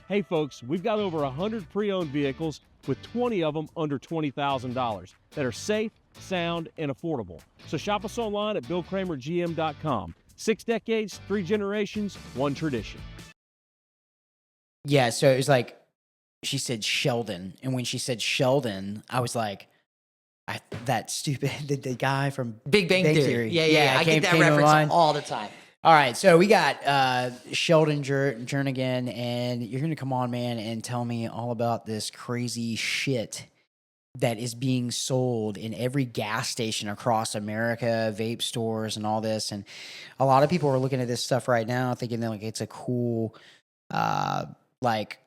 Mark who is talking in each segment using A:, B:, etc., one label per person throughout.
A: Hey folks, we've got over 100 pre-owned vehicles with 20 of them under $20,000 that are safe, sound, and affordable. So shop us online at BillKramerGM.com. 6 decades, 3 generations, 1 tradition.
B: Yeah, so it was like, she said Sheldon. And when she said Sheldon, I was like, that stupid, the guy from
C: Big Bang Theory. Yeah. I get that reference all the time.
B: All right, so we got Sheldon Jernigan, and you're going to come on, man, and tell me all about this crazy shit that is being sold in every gas station across America, vape stores and all this. And a lot of people are looking at this stuff right now thinking that like it's a cool, like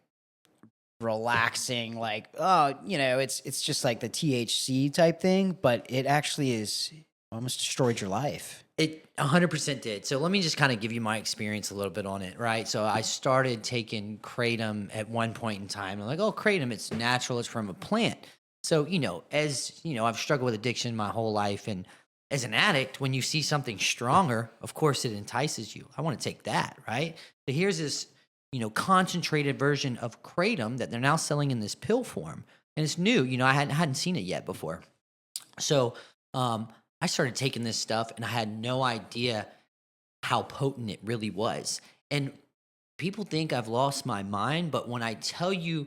B: relaxing, like, oh, you know, it's just like the THC type thing, but it actually is almost destroyed your life.
C: It 100% did. So let me just kind of give you my experience a little bit on it, right? So I started taking Kratom at one point in time. I'm like, oh, Kratom, it's natural. It's from a plant. So, as you know, I've struggled with addiction my whole life. And as an addict, when you see something stronger, of course it entices you. I want to take that, right? So here's this, concentrated version of Kratom that they're now selling in this pill form. And it's new. I hadn't seen it yet before. So, I started taking this stuff and I had no idea how potent it really was. And people think I've lost my mind, but when I tell you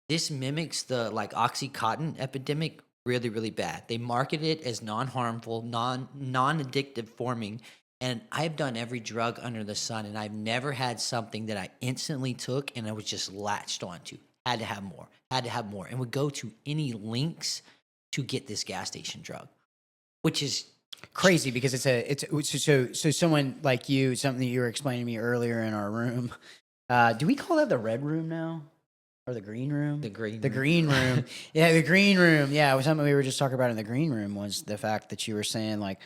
C: this mimics the like Oxycontin epidemic really, really bad. They market it as non-harmful, non-addictive forming. And I've done every drug under the sun and I've never had something that I instantly took and I was just latched onto. Had to have more, and would go to any links to get this gas station drug. Which is
B: crazy because so someone like you, something that you were explaining to me earlier in our room. Do we call that the red room now? Or the green room?
C: The green
B: room. Yeah, the green room. Yeah, it was something we were just talking about in the green room was the fact that you were saying like,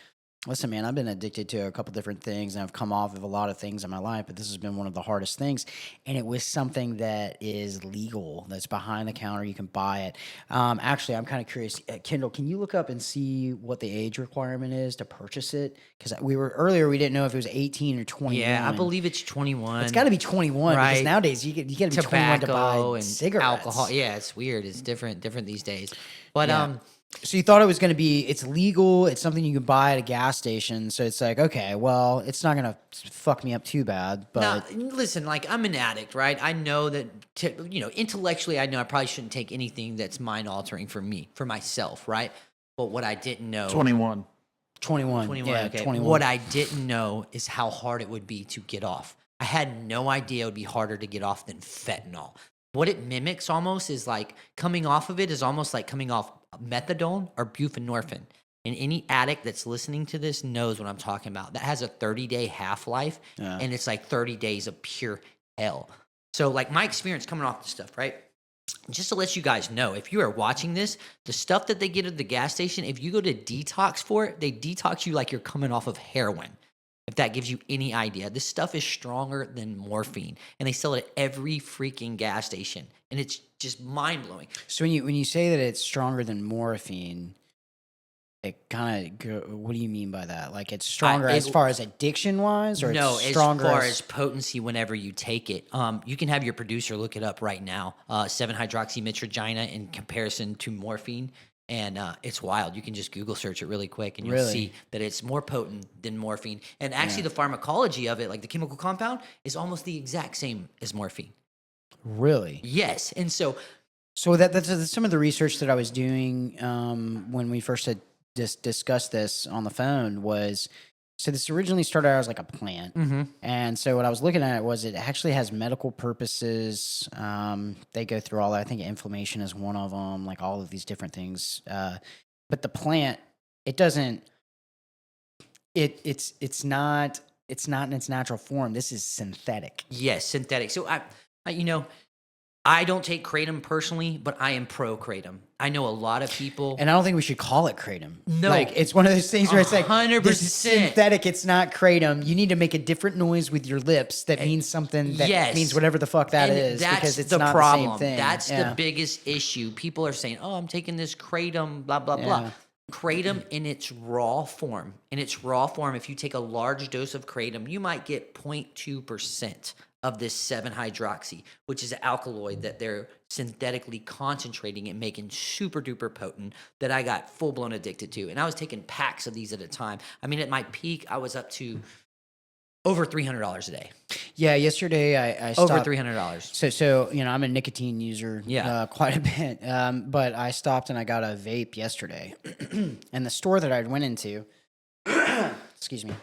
B: listen, man, I've been addicted to a couple different things and I've come off of a lot of things in my life, but this has been one of the hardest things. And it was something that is legal, that's behind the counter. You can buy it. Actually, I'm kind of curious. Kendall, can you look up and see what the age requirement is to purchase it? Because we didn't know if it was 18 or 21.
C: Yeah, I believe it's 21.
B: It's got to be 21
C: right?
B: Because nowadays you got to be 21 to buy
C: and
B: cigarettes.
C: Alcohol. Yeah, it's weird. It's different these days. But
B: yeah. So you thought it was going to be, it's legal, it's something you can buy at a gas station. So it's like, okay, well, it's not going to fuck me up too bad. But
C: now, listen, like I'm an addict, right? I know that, intellectually, I know I probably shouldn't take anything that's mind altering for me, for myself, right? But what I didn't know.
B: 21.
C: Yeah, okay.
B: 21.
C: What I didn't know is how hard it would be to get off. I had no idea it would be harder to get off than fentanyl. What it mimics almost is like coming off of it is almost like coming off methadone or buprenorphine. And any addict that's listening to this knows what I'm talking about. That has a 30-day half-life, and it's like 30 days of pure hell. So like my experience coming off this stuff, right? Just to let you guys know, if you are watching this, the stuff that they get at the gas station, if you go to detox for it, they detox you like you're coming off of heroin. If that gives you any idea. This stuff is stronger than morphine, and they sell it at every freaking gas station, and it's just mind-blowing.
B: So when you say that it's stronger than morphine, it kind of, what do you mean by that? Like it's stronger as far as addiction-wise, or
C: no,
B: it's stronger
C: as far as potency whenever you take it. You can have your producer look it up right now, 7-hydroxymitragina in comparison to morphine. And it's wild. You can just Google search it really quick and you'll see that it's more potent than morphine. And actually the pharmacology of it, like the chemical compound, is almost the exact same as morphine.
B: Really?
C: Yes. And so
B: that's some of the research that I was doing when we first had discussed this on the phone was, so this originally started out as like a plant.
C: Mm-hmm.
B: And so what I was looking at was it actually has medical purposes. They go through all that. I think inflammation is one of them, like all of these different things. But the plant, it doesn't, it's not in its natural form. This is synthetic.
C: Yes, synthetic. So I don't take Kratom personally, but I am pro Kratom. I know a lot of people.
B: And I don't think we should call it Kratom.
C: No.
B: Like, it's one of those things where it's like,
C: 100%.
B: This is synthetic, it's not Kratom. You need to make a different noise with your lips that means something that means whatever the fuck that is.
C: That's
B: because it's
C: the
B: not
C: problem.
B: the same thing.
C: That's the biggest issue. People are saying, oh, I'm taking this Kratom, blah, blah, blah. Kratom in its raw form. If you take a large dose of Kratom, you might get 0.2% of this 7-hydroxy, which is an alkaloid that they're synthetically concentrating and making super duper potent, that I got full blown addicted to. And I was taking packs of these at a time. I mean, at my peak, I was up to over $300 a day.
B: Yeah, yesterday I stopped.
C: Over $300.
B: So I'm a nicotine user,
C: Yeah.
B: quite a bit. But I stopped and I got a vape yesterday, and the store that I went into, excuse me,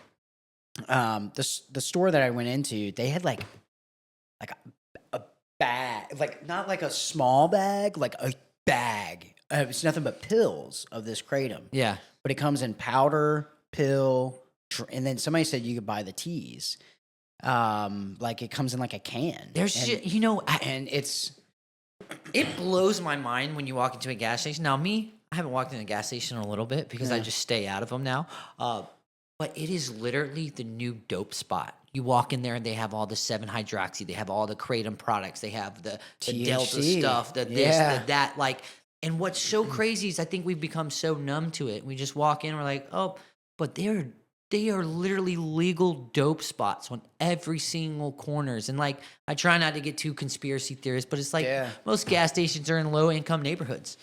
B: the store that I went into, they had like a bag, like not like a small bag, like a bag. It's nothing but pills of this kratom.
C: Yeah.
B: But it comes in powder, pill, and then somebody said you could buy the teas. Like it comes in like a can.
C: There's
B: and,
C: shit,
B: and it's
C: it blows my mind when you walk into a gas station. Now, me, I haven't walked in a gas station in a little bit because I just stay out of them now. But it is literally the new dope spot. You walk in there and they have all the 7-hydroxy. They have all the kratom products. They have the Delta stuff, the this, the that. Like, and what's so crazy is I think we've become so numb to it. We just walk in, we're like, oh, but they are literally legal dope spots on every single corners. And like, I try not to get too conspiracy theorist, but it's like most gas stations are in low income neighborhoods.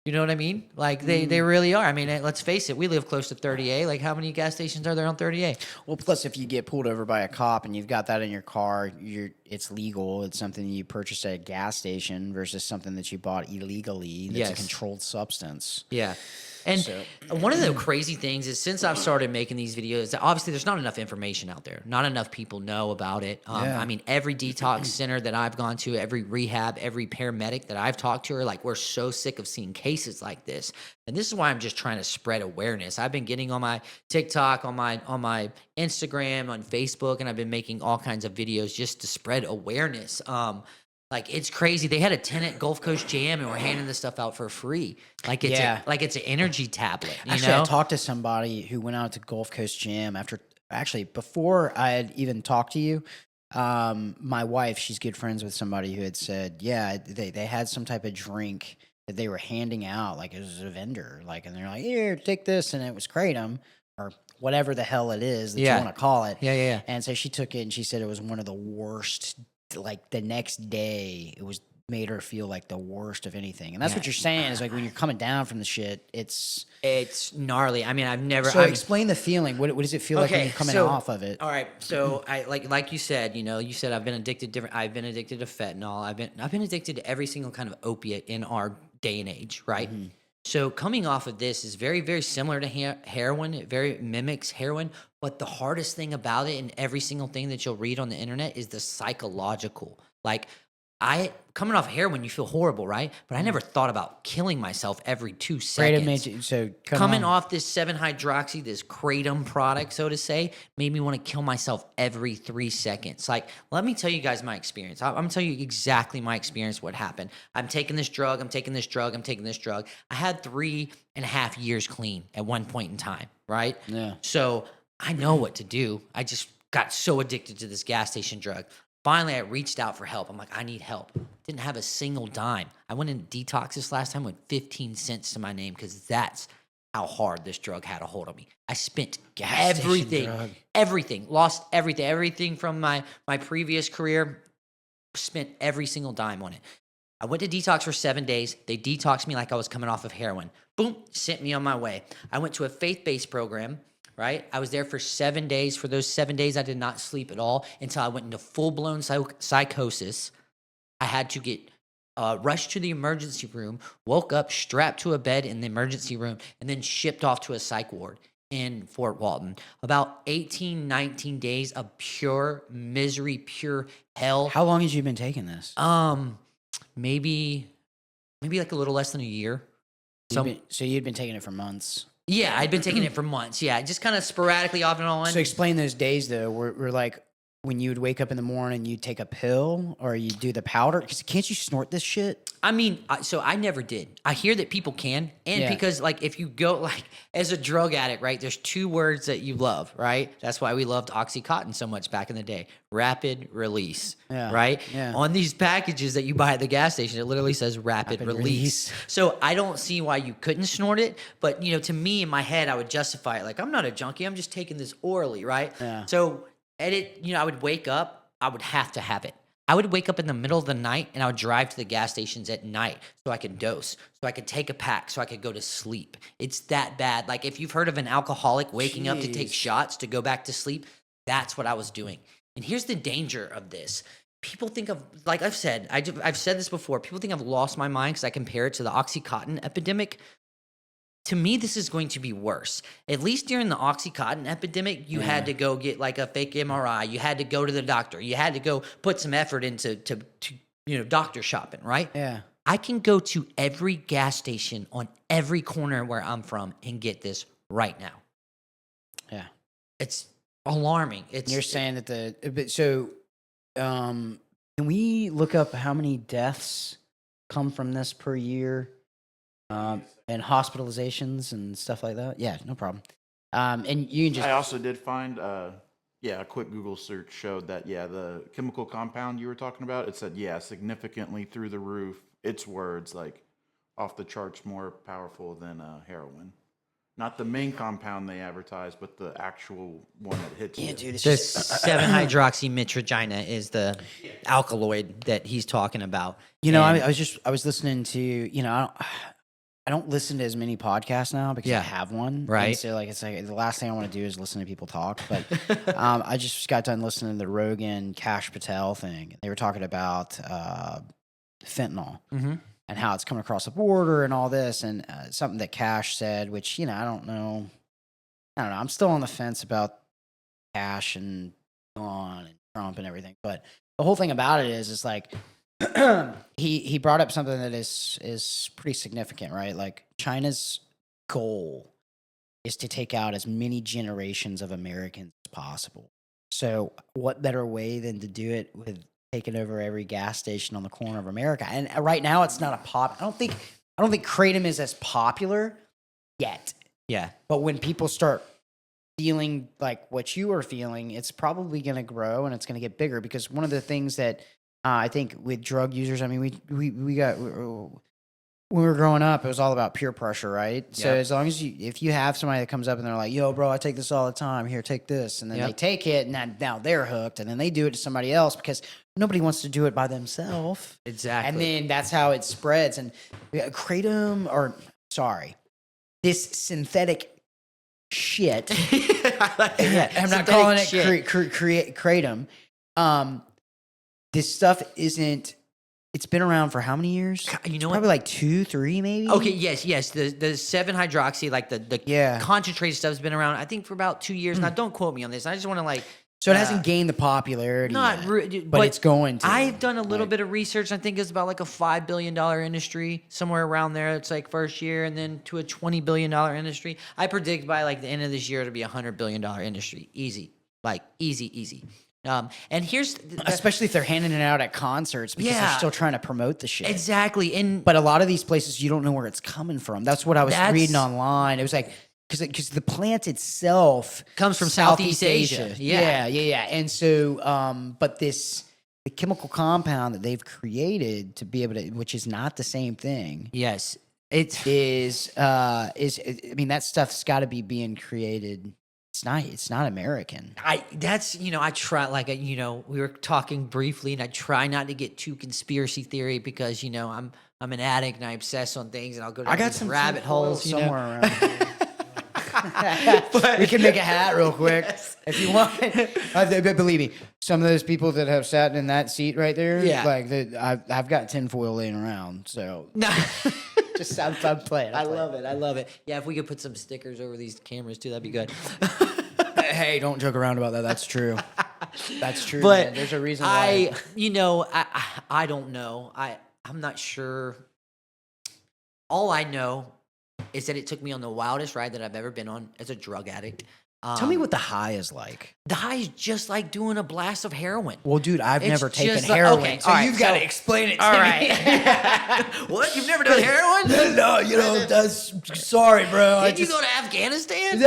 C: You know what I mean? Like they really are. I mean, let's face it. We live close to 30A. Like how many gas stations are there on 30A?
B: Well, plus if you get pulled over by a cop and you've got that in your car, it's legal. It's something you purchased at a gas station versus something that you bought illegally. That's a controlled substance.
C: Yeah. And one of the crazy things is since I've started making these videos, obviously there's not enough information out there. Not enough people know about it. I mean, every detox center that I've gone to, every rehab, every paramedic that I've talked to are like, we're so sick of seeing cases like this. And this is why I'm just trying to spread awareness. I've been getting on my TikTok, on my Instagram, on Facebook, and I've been making all kinds of videos just to spread awareness. Like it's crazy. They had a tenant Gulf Coast Jam and we're handing this stuff out for free. Like it's an energy tablet. You know?
B: I talked to somebody who went out to Gulf Coast Jam before I had even talked to you. My wife, she's good friends with somebody who had said, they had some type of drink that they were handing out, like it was a vendor, like, and they're like, here, take this, and it was kratom or whatever the hell it is that you want to call it.
C: Yeah.
B: And so she took it and she said it was one of the worst. Like the next day, it was made her feel like the worst of anything. And that's what you're saying is like when you're coming down from the shit, it's
C: gnarly. I mean, I've never.
B: So explain the feeling. What does it feel like when you're coming off of it?
C: All right. So I like you said, you said I've been addicted I've been addicted to fentanyl. I've been addicted to every single kind of opiate in our day and age, right? Mm-hmm. So coming off of this is very, very similar to heroin. It very mimics heroin. But the hardest thing about it and every single thing that you'll read on the internet is the psychological. Like coming off heroin, you feel horrible, right? But I never thought about killing myself every 2 seconds. Coming off this 7-hydroxy, this kratom product, so to say, made me want to kill myself every 3 seconds. Like, let me tell you guys my experience. I'm going to tell you exactly my experience, what happened. I'm taking this drug. I'm taking this drug. I had 3.5 years clean at one point in time, right?
B: Yeah.
C: So I know what to do. I just got so addicted to this gas station drug. Finally, I reached out for help. I'm like, I need help. Didn't have a single dime. I went in detox this last time with 15 cents to my name because that's how hard this drug had a hold of me. I spent everything, lost everything from my previous career, spent every single dime on it. I went to detox for 7 days. They detoxed me like I was coming off of heroin. Boom, sent me on my way. I went to a faith-based program. Right? I was there for 7 days. For those 7 days, I did not sleep at all until I went into full-blown psychosis. I had to get rushed to the emergency room, woke up, strapped to a bed in the emergency room, and then shipped off to a psych ward in Fort Walton. About 18, 19 days of pure misery, pure hell.
B: How long had you been taking this?
C: Maybe like a little less than a year.
B: So you'd been taking it for months.
C: Yeah, I'd been taking it for months. Yeah, just kind of sporadically off and on.
B: So explain those days, though. Were like when you would wake up in the morning, you'd take a pill or you do the powder? Because can't you snort this shit?
C: I mean, so I never did. I hear that people can. And because, like, if you go, like, as a drug addict, right, there's 2 words that you love, right? That's why we loved Oxycontin so much back in the day. Rapid release, right? Yeah. On these packages that you buy at the gas station, it literally says rapid release. So I don't see why you couldn't snort it. But, to me, in my head, I would justify it. Like, I'm not a junkie. I'm just taking this orally, right?
B: Yeah.
C: So, I would wake up. I would have to have it. I would wake up in the middle of the night and I would drive to the gas stations at night so I could dose, so I could take a pack, so I could go to sleep. It's that bad. Like if you've heard of an alcoholic waking up to take shots to go back to sleep, that's what I was doing. And here's the danger of this. People think of, like I've said this before, people think I've lost my mind because I compare it to the Oxycontin epidemic. To me, this is going to be worse. At least during the Oxycontin epidemic, you had to go get like a fake MRI. You had to go to the doctor. You had to go put some effort into doctor shopping, right?
B: Yeah.
C: I can go to every gas station on every corner where I'm from and get this right now.
B: Yeah.
C: It's alarming.
B: You're saying that can we look up how many deaths come from this per year? And hospitalizations and stuff like that. Yeah, no problem. And you can just.
D: I also did find, a quick Google search showed that, the chemical compound you were talking about, it said, significantly through the roof. Its words, like, off the charts more powerful than heroin. Not the main compound they advertise, but the actual one that hits you.
B: Dude, it's
C: The
B: just
C: 7-hydroxymitragina is the alkaloid that he's talking about.
B: I was listening to I don't listen to as many podcasts now because I have one.
C: Right.
B: And so it's like the last thing I want to do is listen to people talk. But I just got done listening to the Rogan Cash Patel thing. They were talking about fentanyl and how it's coming across the border and all this, and something that Cash said, which I don't know. I'm still on the fence about Cash and Elon and Trump and everything. But the whole thing about it is like. He brought up something that is pretty significant, right? Like China's goal is to take out as many generations of Americans as possible. So what better way than to do it with taking over every gas station on the corner of America? And right now it's not I don't think Kratom is as popular yet.
C: Yeah.
B: But when people start feeling like what you are feeling, it's probably going to grow and it's going to get bigger, because one of the things that I think with drug users, I mean, we got, when we were growing up, it was all about peer pressure, right? So as long as if you have somebody that comes up and they're like, yo, bro, I take this all the time. Here, take this. And then they take it, and now they're hooked. And then they do it to somebody else because nobody wants to do it by themselves.
C: Exactly.
B: And then that's how it spreads. And this synthetic shit. I'm not calling it Kratom. This stuff it's been around for how many years?
C: You know
B: Probably
C: what?
B: like 2, 3 maybe?
C: Okay, yes. The 7-hydroxy, like the concentrated stuff's been around, I think, for about 2 years. Now, don't quote me on this. I just want to
B: So it hasn't gained the popularity yet, but it's going to.
C: I've done a little bit of research. I think it's about like a $5 billion industry, somewhere around there. It's like first year, and then to a $20 billion industry. I predict by like the end of this year, it'll be a $100 billion industry. Easy. Like easy. And here's
B: especially if they're handing it out at concerts, because they're still trying to promote the shit.
C: Exactly.
B: But a lot of these places, you don't know where it's coming from. That's what I was reading online. It was like, because the plant itself
C: comes from Southeast Asia.
B: Yeah. And so, but the chemical compound that they've created to be able to, which is not the same thing.
C: Yes.
B: I mean, that stuff's got to be being created. It's not American.
C: I try, we were talking briefly, and I try not to get too conspiracy theory because, I'm an addict and I obsess on things, and I'll go down these rabbit holes
B: somewhere around here. But we can make a hat real quick if you want. Believe me, some of those people that have sat in that seat right there, I've got tinfoil laying around. So just I'm playing.
C: I love it. Yeah, if we could put some stickers over these cameras too, that'd be good.
B: Hey, don't joke around about that. That's true. That's true.
C: But
B: man. There's a reason why.
C: I don't know. I'm not sure. All I know is that it took me on the wildest ride that I've ever been on as a drug addict.
B: Tell me what the high is like.
C: The high is just like doing a blast of heroin.
B: Well, dude, I've never taken
C: just
B: heroin,
C: okay,
B: so
C: all
B: you've
C: right,
B: got
C: so-
B: to explain it to
C: All
B: me.
C: right. What? You've never done heroin?
B: No, that's sorry, bro.
C: Did you go to Afghanistan?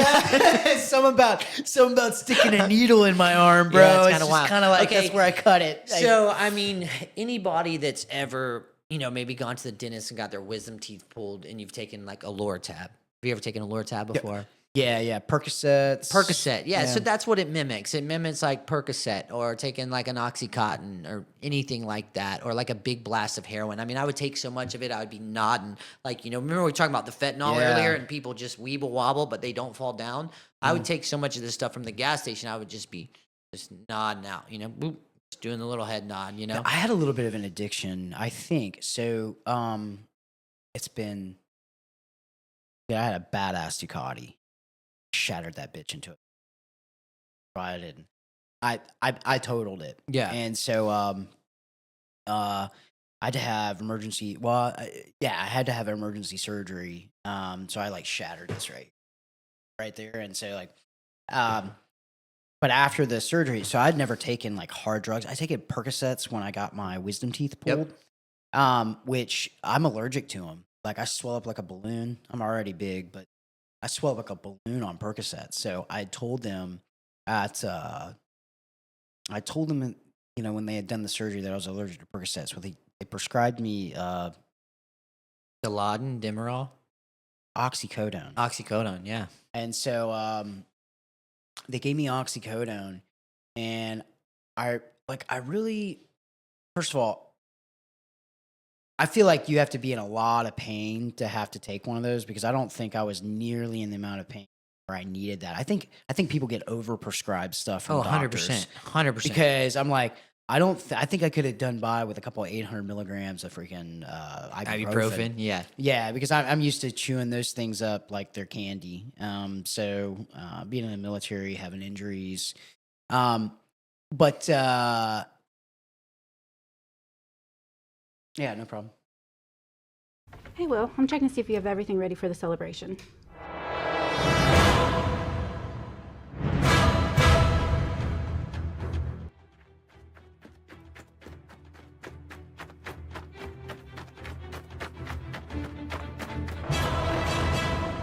B: Something about sticking a needle in my arm, bro.
C: Yeah, it's
B: it's
C: kinda
B: just
C: wild.
B: kind of like
C: Okay,
B: that's where I cut it.
C: So, I mean, anybody that's ever, maybe gone to the dentist and got their wisdom teeth pulled, and you've taken like a Lortab. Have you ever taken a Lortab before?
B: Yeah. Percocets.
C: Percocet, yeah. So that's what it mimics. It mimics like Percocet or taking like an Oxycontin or anything like that, or like a big blast of heroin. I mean, I would take so much of it, I would be nodding. Like, remember we were talking about the fentanyl earlier and people just weeble wobble, but they don't fall down? I would take so much of this stuff from the gas station, I would just be just nodding out, boop, just doing the little head nod,
B: I had a little bit of an addiction, I think. So, it's been, I had a badass Ducati. Shattered that bitch into it. I didn't. I totaled it.
C: Yeah.
B: And so I had to have emergency. Well, I had to have emergency surgery. So I like shattered this right there. And so like, but after the surgery, so I'd never taken like hard drugs. I taken Percocets when I got my wisdom teeth pulled, which I'm allergic to them. Like I swell up like a balloon. I'm already big, but I swell up like a balloon on Percocets. So I told them when they had done the surgery that I was allergic to Percocets. Well, they prescribed me
C: Dilaudid, Demerol,
B: oxycodone.
C: Yeah.
B: And so they gave me oxycodone, and I really, first of all, I feel like you have to be in a lot of pain to have to take one of those, because I don't think I was nearly in the amount of pain where I needed that. I think people get overprescribed stuff from doctors.
C: 100%.
B: Because I'm like, I think I could have done by with a couple of 800 milligrams of freaking ibuprofen.
C: Yeah.
B: Yeah, because I'm used to chewing those things up like they're candy. So being in the military, having injuries. But yeah, no problem.
E: Hey, Will, I'm checking to see if you have everything ready for the celebration.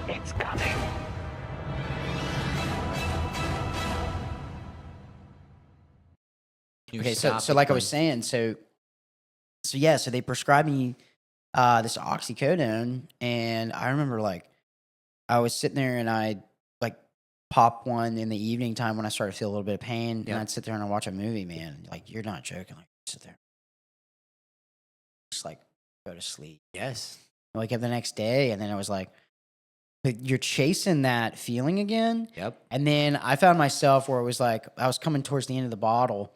F: It's coming.
B: Okay, so like I was saying, so they prescribed me this oxycodone, and I remember like I was sitting there and I like pop one in the evening time when I started to feel a little bit of pain, and I'd sit there and I'd watch a movie, man. Like, you're not joking. Like, sit there, just like go to sleep.
C: Yes.
B: Wake up the next day, and then it was like, but you're chasing that feeling again.
C: Yep.
B: And then I found myself where it was like I was coming towards the end of the bottle.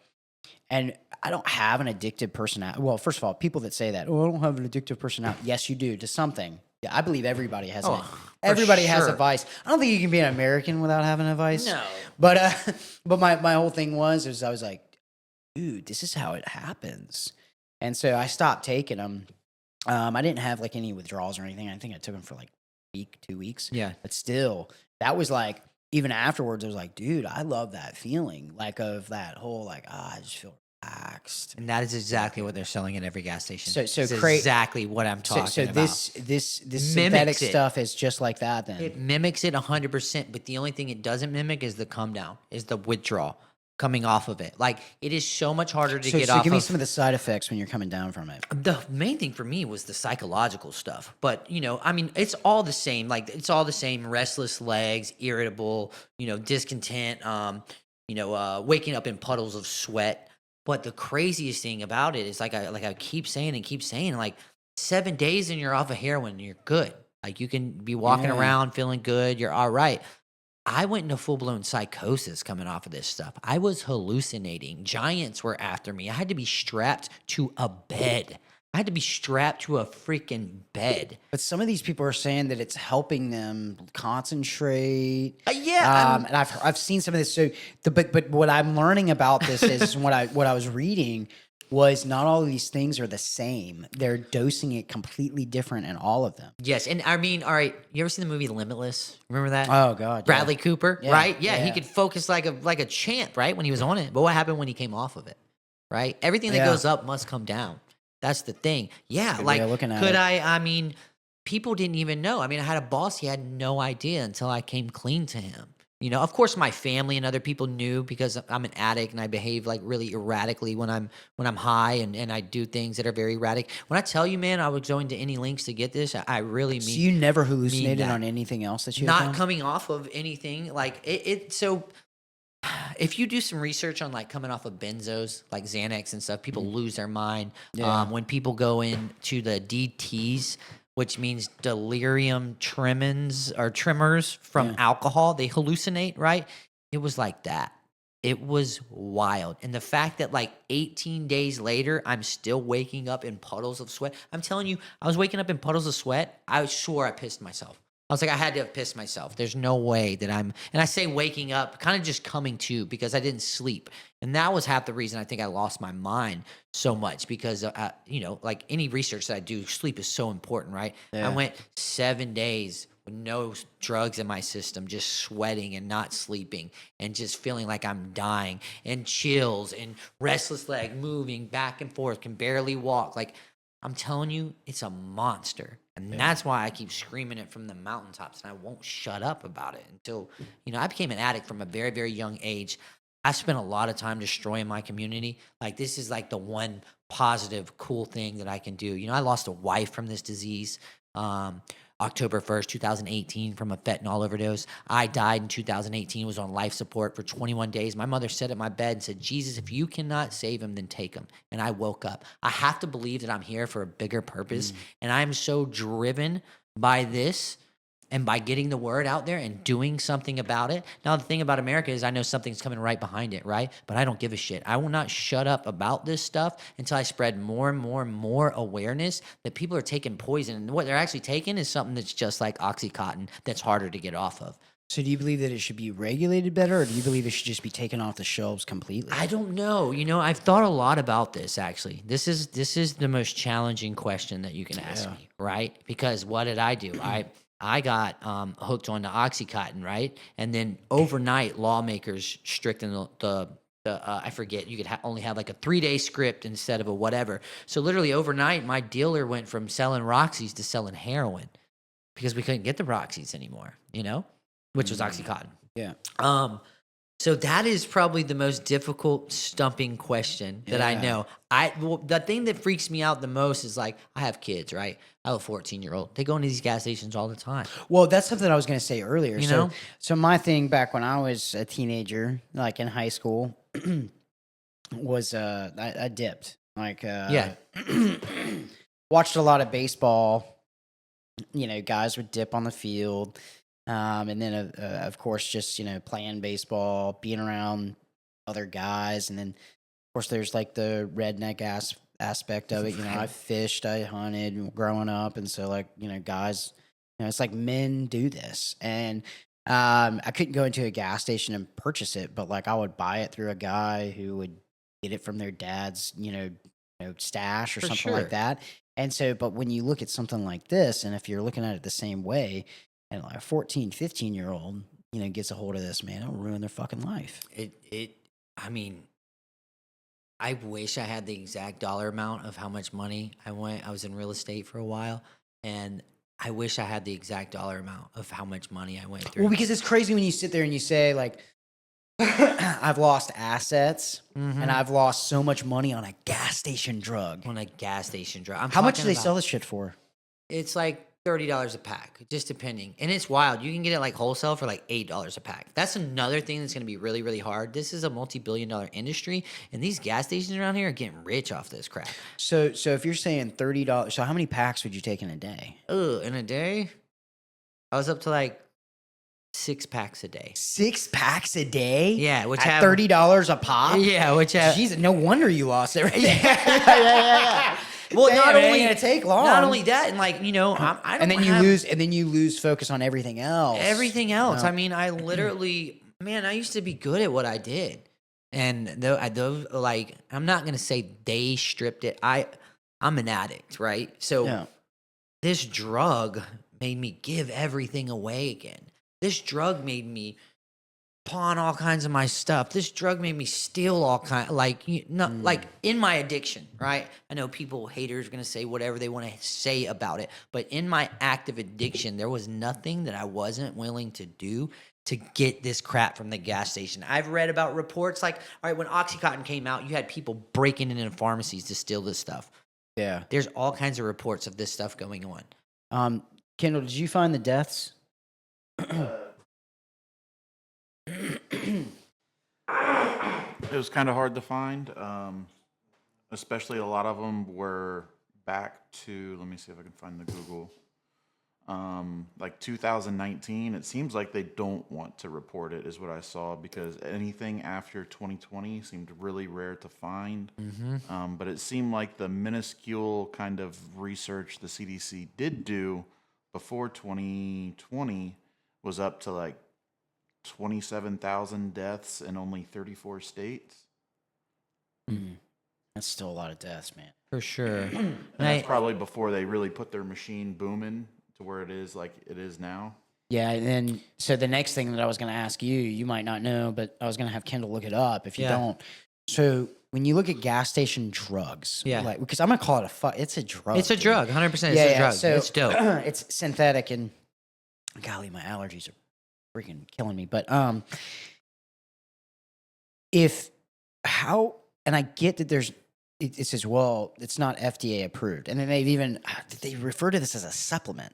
B: And I don't have an addictive personality. Well, first of all, people that say that, I don't have an addictive personality. Yes, you do, to something. Yeah, I believe everybody has everybody has a vice. I don't think you can be an American without having a vice.
C: No.
B: But my whole thing was I was like, dude, this is how it happens. And so I stopped taking them. I didn't have like any withdrawals or anything. I think I took them for like a week, 2 weeks.
C: Yeah.
B: But still, that was like, even afterwards, I was like, dude, I love that feeling, like of that whole, like, I just feel relaxed.
C: And that is exactly what they're selling at every gas station.
B: So
C: it's exactly what I'm talking about.
B: This synthetic stuff is just like that. Then
C: it mimics it 100%, but the only thing it doesn't mimic is the come down, is the withdrawal coming off of it. Like, it is so much harder to get off. So
B: give me some of the side effects when you're coming down from it.
C: The main thing for me was the psychological stuff. But, I mean, it's all the same. Like, it's all the same: restless legs, irritable, discontent, waking up in puddles of sweat. But the craziest thing about it is, like I keep saying, like 7 days and you're off of heroin and you're good. Like, you can be walking around feeling good. You're all right. I went into full-blown psychosis coming off of this stuff. I was hallucinating. Giants were after me. I had to be strapped to a bed. I had to be strapped to a freaking bed.
B: But some of these people are saying that it's helping them concentrate.
C: Yeah,
B: and I've seen some of this. So, but what I'm learning about this is what I was reading was not all of these things are the same. They're dosing it completely different in all of them.
C: Yes, and I mean, all right, you ever seen the movie Limitless? Remember that?
B: Oh God,
C: Bradley Cooper,
B: Yeah,
C: right? Yeah,
B: yeah.
C: he could focus like a champ, right, when he was on it. But what happened when he came off of it? Right? Everything that goes up must come down. That's the thing. Yeah,
B: Good
C: like
B: way of looking at
C: could
B: it.
C: I mean, people didn't even know. I mean, I had a boss, he had no idea until I came clean to him. You know, of course, my family and other people knew because I'm an addict and I behave like really erratically when I'm high and I do things that are very erratic. When I tell you, man, I would go into any lengths to get this. I really
B: So
C: mean.
B: you never hallucinated
C: that.
B: on anything else that you had
C: Not
B: done?
C: coming off of anything like it. So if you do some research on like coming off of benzos, like Xanax and stuff, people lose their mind.
B: Yeah.
C: When people go into the DTs, which means delirium tremens or tremors from alcohol, they hallucinate, right? It was like that. It was wild. And the fact that like 18 days later, I'm still waking up in puddles of sweat. I'm telling you, I was waking up in puddles of sweat. I was sure I pissed myself. I was like, I had to have pissed myself. There's no way that and I say waking up, kind of just coming to because I didn't sleep. And that was half the reason I think I lost my mind so much because, you know, like any research that I do, sleep is so important, right?
B: Yeah.
C: I went 7 days with no drugs in my system, just sweating and not sleeping and just feeling like I'm dying and chills and restless leg moving back and forth, can barely walk. Like, I'm telling you, it's a monster. And that's why I keep screaming it from the mountaintops, and I won't shut up about it until, you know, I became an addict from a very, very young age. I spent a lot of time destroying my community. Like, this is like the one positive, cool thing that I can do. You know, I lost a wife from this disease. October 1st, 2018 from a fentanyl overdose. I died in 2018, was on life support for 21 days. My mother sat at my bed and said, Jesus, if you cannot save him, then take him. And I woke up. I have to believe that I'm here for a bigger purpose. And I'm so driven by this and by getting the word out there and doing something about it. Now, the thing about America is I know something's coming right behind it, right? But I don't give a shit. I will not shut up about this stuff until I spread more and more and more awareness that people are taking poison. And what they're actually taking is something that's just like Oxycontin that's harder to get off of.
B: So do you believe that it should be regulated better, or do you believe it should just be taken off the shelves completely?
C: I don't know. You know, I've thought a lot about this, actually. This is the most challenging question that you can ask me, right? Because what did I do? I got hooked onto Oxycontin, right? And then overnight, lawmakers strictened the I forget, you could only have like a 3-day script instead of a whatever. So literally overnight, my dealer went from selling Roxys to selling heroin because we couldn't get the Roxys anymore, you know, which was Oxycontin.
B: Yeah.
C: So that is probably the most difficult stumping question that I know. The thing that freaks me out the most is like, I have kids, right? I have a 14-year-old. They go into these gas stations all the time.
B: Well, that's something I was going to say earlier.
C: You know?
B: So my thing back when I was a teenager, like in high school, was I dipped. Like watched a lot of baseball. You know, guys would dip on the field. And then, of course, just, you know, playing baseball, being around other guys. And then, of course, there's like the redneck aspect of it. You know, I fished, I hunted growing up. And so, like, you know, guys, you know, it's like men do this. And I couldn't go into a gas station and purchase it, but like I would buy it through a guy who would get it from their dad's, you know stash or something like that. And so, but when you look at something like this, and if you're looking at it the same way, and like a 14, 15-year-old, you know, gets a hold of this, man, it'll ruin their fucking life.
C: I mean, I wish I had the exact dollar amount of how much money I was in real estate for a while, and I wish I had the exact dollar amount of how much money I went through.
B: Well, because it's crazy when you sit there and you say, like, I've lost assets and I've lost so much money on a gas station drug.
C: On a gas station drug.
B: How much do they sell this shit for?
C: It's like $30 a pack, just depending. And it's wild. You can get it like wholesale for like $8 a pack. That's another thing that's going to be really, really hard. This is a multi-billion-dollar industry, and these gas stations around here are getting rich off this crap.
B: So if you're saying $30, so how many packs would you take in a day?
C: In a day, I was up to like 6 packs a day.
B: 6 packs a day?
C: Yeah, which
B: at
C: have
B: $30 a pop?
C: Yeah, which have
B: Jesus, no wonder you lost it right there. yeah.
C: Well,
B: Damn,
C: not
B: it ain't
C: only
B: gonna take long.
C: Not only that, and like, you know, I don't
B: and then you lose focus on everything else.
C: Everything else.
B: No.
C: I mean, I literally, man, I used to be good at what I did, and those like, I'm not gonna say they stripped it. I'm an addict, right? So this drug made me give everything away again. This drug made me pawn all kinds of my stuff. This drug made me steal all kind, like like in my addiction, right? I know haters are gonna say whatever they want to say about it, but in my active addiction, there was nothing that I wasn't willing to do to get this crap from the gas station. I've read about reports like, all right, when OxyContin came out, you had people breaking into pharmacies to steal this stuff.
B: Yeah.
C: There's all kinds of reports of this stuff going on.
B: Kendall, did you find the deaths?
D: It was kind of hard to find, especially a lot of them were back to, let me see if I can find the Google, like 2019. It seems like they don't want to report it is what I saw, because anything after 2020 seemed really rare to find. But it seemed like the minuscule kind of research the CDC did do before 2020 was up to like 27,000 deaths in only 34 states.
B: That's still a lot of deaths, man.
C: For sure.
D: And that's probably before they really put their machine booming to where it is like it is now.
B: Yeah, and then so the next thing that I was going to ask you, you might not know, but I was going to have Kendall look it up if you don't. So when you look at gas station drugs, like, because I'm going to call it it's a drug.
C: It's a
B: dude.
C: drug, 100%. It's a drug.
B: So
C: it's dope.
B: It's synthetic, and golly, my allergies are freaking killing me. But and I get that it says, well, it's not FDA approved, and then they refer to this as a supplement.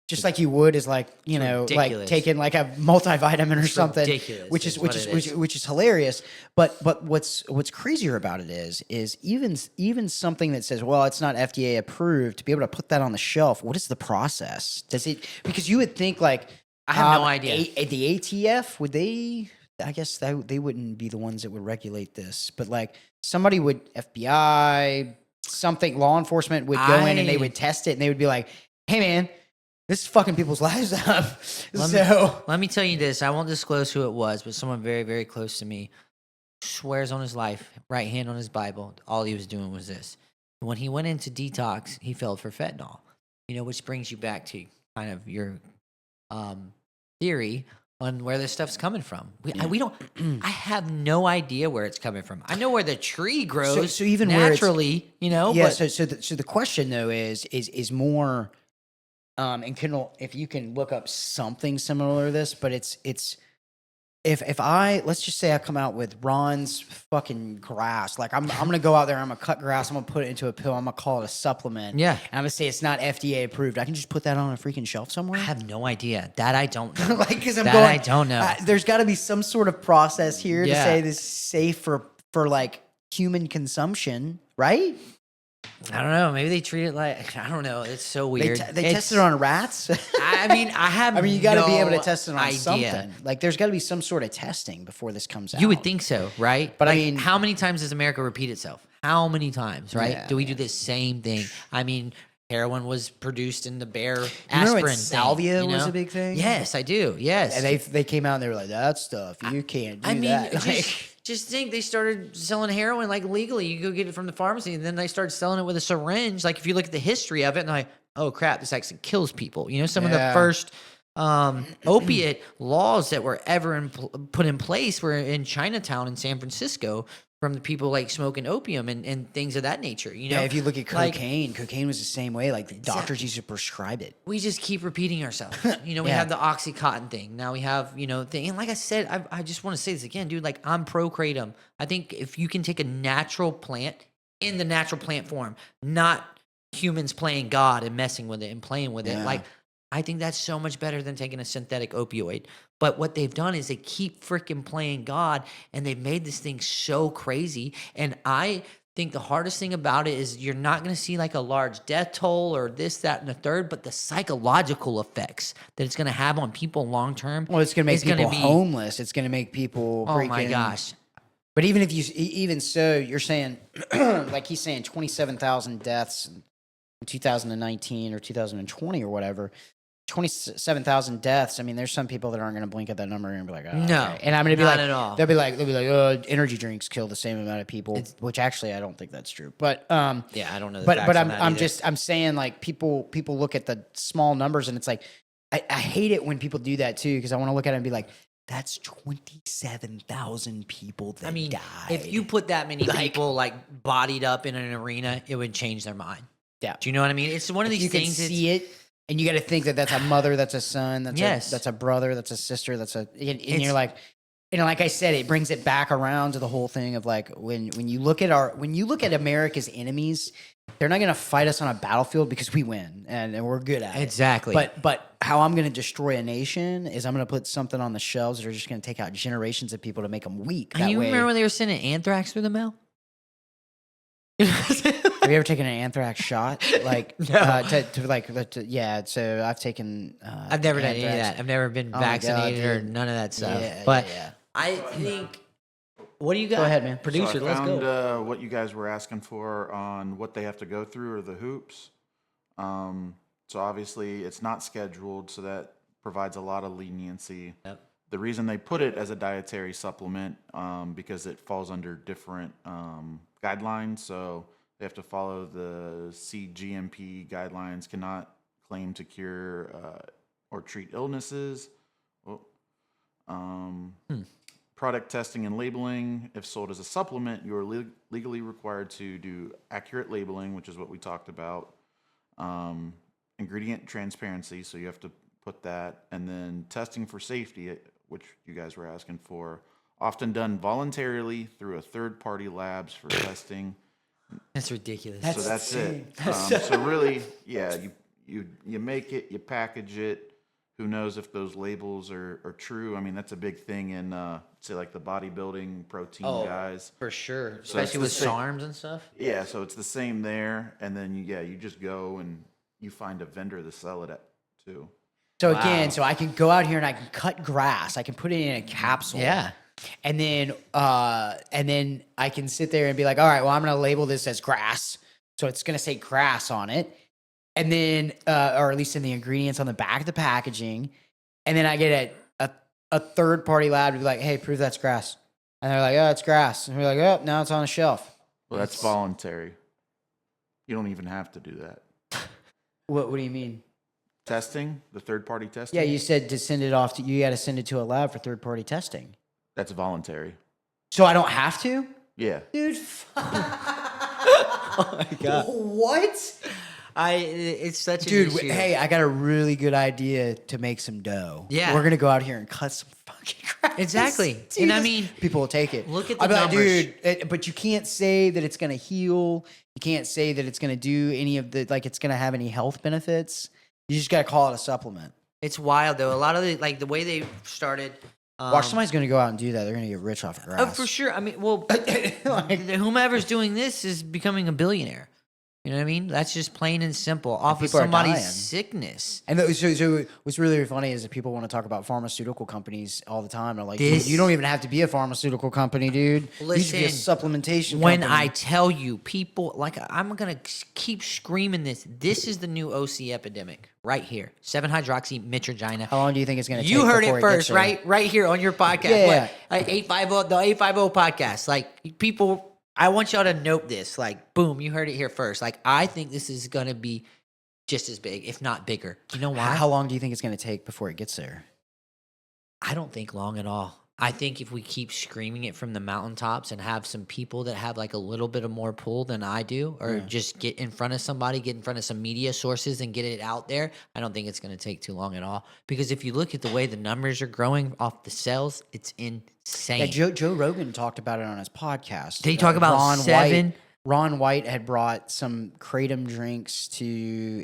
B: Just like you would as like, you know,
C: ridiculous.
B: Like taking like a multivitamin or something,
C: ridiculous
B: which is hilarious. But what's crazier about it is even something that says, well, it's not FDA approved, to be able to put that on the shelf. What is the process? Because you would think like,
C: I have no idea.
B: The ATF, would they? I guess they wouldn't be the ones that would regulate this, but like somebody would, FBI, something, law enforcement would go in and they would test it, and they would be like, hey man, this is fucking people's lives up.
C: Let me tell you this. I won't disclose who it was, but someone very, very close to me swears on his life, right hand on his Bible, all he was doing was this. When he went into detox, he fell for fentanyl, which brings you back to kind of your theory on where this stuff's coming from. I have no idea where it's coming from. I know where the tree grows,
B: so even
C: naturally,
B: Yeah.
C: But
B: So the question though is more. And Kendall, if you can look up something similar to this, but it's if let's just say I come out with Ron's fucking grass, like I'm gonna go out there, I'm gonna cut grass, I'm gonna put it into a pill, I'm gonna call it a supplement.
C: Yeah.
B: And I'm gonna say it's not FDA approved. I can just put that on a freaking shelf somewhere.
C: I have no idea. That I don't know.
B: I
C: don't know.
B: There's got to be some sort of process here to
C: Yeah.
B: say this is safe for like human consumption, right?
C: I don't know. Maybe they treat it like, I don't know. It's so weird.
B: They test it on rats.
C: I mean, you
B: got to be able to test it on
C: idea.
B: something. Like, there's got to be some sort of testing before this comes out.
C: You would think so, right?
B: But
C: like,
B: I mean,
C: how many times does America repeat itself? How many times, right?
B: Yeah,
C: do we do the same thing? I mean, heroin was produced in the bear
B: Remember
C: aspirin
B: when
C: thing,
B: salvia was a big thing?
C: Yes, I do. Yes.
B: And they came out and they were like, that stuff, you can't do that.
C: Just think they started selling heroin like legally. You go get it from the pharmacy, and then they started selling it with a syringe. Like if you look at the history of it, and like, oh crap, this actually kills people. Some of the first opiate laws that were ever put in place were in Chinatown in San Francisco from the people like smoking opium and things of that nature.
B: Yeah, if you look at cocaine, cocaine was the same way. Like the doctors used to prescribe it.
C: We just keep repeating ourselves. We have the OxyContin thing. Now we have, thing. And like I said, I just want to say this again, dude, like I'm pro Kratom. I think if you can take a natural plant in the natural plant form, not humans playing God and messing with it and playing with it, like I think that's so much better than taking a synthetic opioid. But what they've done is they keep freaking playing God, and they've made this thing so crazy. And I think the hardest thing about it is you're not going to see like a large death toll or this, that, and the third, but the psychological effects that it's going to have on people long term.
B: Well, it's going to make people homeless. It's going to make people freaking...
C: Oh my gosh.
B: But even so, you're saying, like he's saying 27,000 deaths in 2019 or 2020 or whatever. 27,000 deaths. I mean, there's some people that aren't going to blink at that number and be like, oh,
C: no.
B: Okay. And I'm going to be
C: not
B: like,
C: at all.
B: They'll be like, oh, energy drinks kill the same amount of people, which actually I don't think that's true. But
C: yeah, I don't know.
B: But I'm saying like people look at the small numbers and it's like I hate it when people do that too, because I want to look at it and be like, That's 27,000 people that
C: I mean,
B: died.
C: if you put that many people like bodied up in an arena, it would change their mind.
B: Yeah.
C: Do you know what I mean? It's one of
B: If
C: these
B: you can
C: things.
B: see it, and you got to think that that's a mother, that's a son,
C: Yes.
B: that's a brother, that's a sister, and you're like, like I said, it brings it back around to the whole thing of like when you look at America's enemies, they're not going to fight us on a battlefield because we win and we're good at it.
C: Exactly.
B: But how I'm going to destroy a nation is I'm going to put something on the shelves that are just going to take out generations of people to make them weak. That
C: you
B: way,
C: remember when they were sending anthrax through the mail?
B: have you ever taken an anthrax shot? Like,
C: No.
B: yeah. So I've taken.
C: I've never done any of
B: anthrax.
C: that. I've never been
B: Oh my God,
C: vaccinated or
B: dude.
C: none of that stuff.
B: Yeah,
C: but
B: yeah.
C: I think, what do you got?
B: Go ahead, man.
C: Producer,
D: So I
C: let's
D: found,
C: go.
D: what you guys were asking for on what they have to go through or the hoops. So obviously it's not scheduled, so that provides a lot of leniency.
C: Yep.
D: The reason they put it as a dietary supplement, because it falls under different guidelines. So they have to follow the CGMP guidelines, cannot claim to cure or treat illnesses. Product testing and labeling. If sold as a supplement, you are legally required to do accurate labeling, which is what we talked about. Ingredient transparency, so you have to put that. And then testing for safety, which you guys were asking for, often done voluntarily through a third-party labs for testing.
C: That's ridiculous.
D: So that's it. So really, yeah, you make it, you package it. Who knows if those labels are true? I mean, that's a big thing in, say, like the bodybuilding protein guys.
C: For sure.
D: So
C: Especially with
D: it's the same-
C: SARMs and stuff.
D: Yeah, so it's the same there, and then you just go and you find a vendor to sell it at too.
B: So
C: Wow.
B: again, so I can go out here and I can cut grass. I can put it in a capsule.
C: Yeah.
B: And then I can sit there and be like, all right, well, I'm going to label this as grass. So it's going to say grass on it. And then, or at least in the ingredients on the back of the packaging. And then I get a third party lab to be like, hey, prove that's grass. And they're like, oh, it's grass. And we're like, oh, now it's on a shelf.
D: Well, that's voluntary. You don't even have to do that.
B: What do you mean?
D: Testing, the third-party testing.
B: Yeah, you said to send it off to, you got to send it to a lab for third party testing.
D: That's voluntary.
B: So I don't have to?
D: Yeah.
B: Dude,
C: Oh my God.
B: what?
C: It's such an
B: Dude,
C: issue.
B: hey, I got a really good idea to make some dough.
C: Yeah.
B: We're going to go out here and cut some fucking grass.
C: Exactly.
B: Dude,
C: And I mean,
B: people will take it.
C: look at
B: I'll
C: the
B: be like,
C: numbers.
B: dude, but you can't say that it's going to heal. You can't say that it's going to do any of the, like, it's going to have any health benefits. You just got to call it a supplement.
C: It's wild though. A lot of the way they started.
B: Watch, somebody's going to go out and do that. They're going to get rich off of grass.
C: Oh, for sure. I mean, well, whomever's doing this is becoming a billionaire. You know what I mean? That's just plain and simple off of
B: people are
C: somebody's
B: dying.
C: sickness.
B: And so what's really funny is that people want to talk about pharmaceutical companies all the time. They're like, dude,
C: This-
B: you don't even have to be a pharmaceutical company, dude. You should be a
C: Listen,
B: supplementation
C: When
B: company.
C: I tell you, people, like, I'm going to keep screaming this. This is the new OC epidemic right here. 7-hydroxymitragina.
B: How long do you think it's going to take?
C: You heard
B: before
C: it
B: gets
C: first,
B: there?
C: right? Right here on your podcast.
B: Yeah.
C: What? 850, the 850 podcast. Like, people, I want y'all to note this. Like, boom, you heard it here first. Like, I think this is going to be just as big, if not bigger. You know why?
B: How long do you think it's going to take before it gets there?
C: I don't think long at all. I think if we keep screaming it from the mountaintops and have some people that have like a little bit of more pull than I do, or just get in front of somebody, get in front of some media sources and get it out there, I don't think it's going to take too long at all. Because if you look at the way the numbers are growing off the sales, it's insane.
B: Yeah, Joe Rogan talked about it on his podcast.
C: Did he talk about
B: Ron White had brought some Kratom drinks to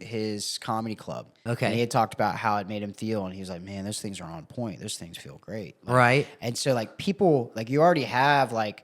B: his comedy club.
C: Okay.
B: And he had talked about how it made him feel, and he was like, man, those things are on point. Those things feel great. Like,
C: Right.
B: And so, like, people, like, you already have, like,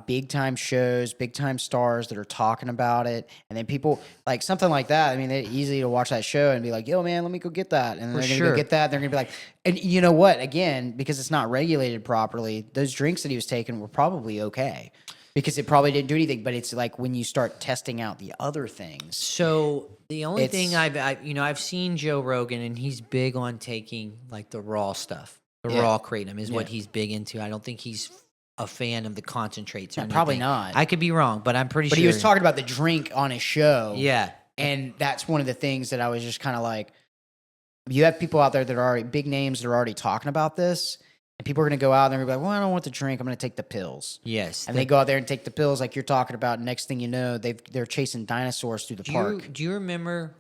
B: big-time shows, big-time stars that are talking about it. And then people, like, something like that, I mean, it's easy to watch that show and be like, yo, man, let me go get that. And then they're going to go get that. They're going to be like, and you know what? Again, because it's not regulated properly, those drinks that he was taking were probably okay. Because it probably didn't do anything, but it's like when you start testing out the other things.
C: So the only thing
B: It's-
C: I've seen Joe Rogan, and he's big on taking like the raw stuff. The
B: Yeah.
C: raw kratom is what
B: Yeah.
C: he's big into. I don't think he's a fan of the concentrates or
B: Yeah, probably
C: anything.
B: not.
C: I could be wrong, but I'm pretty
B: But
C: sure.
B: he was talking about the drink on his show.
C: Yeah.
B: And that's one of the things that I was just kind of like, you have people out there that are already big names that are already talking about this. And people are going to go out there and be like, well, I don't want the drink. I'm going to take the pills.
C: Yes.
B: And they go out there and take the pills like you're talking about. Next thing you know, they're chasing dinosaurs through the park.
C: Do you remember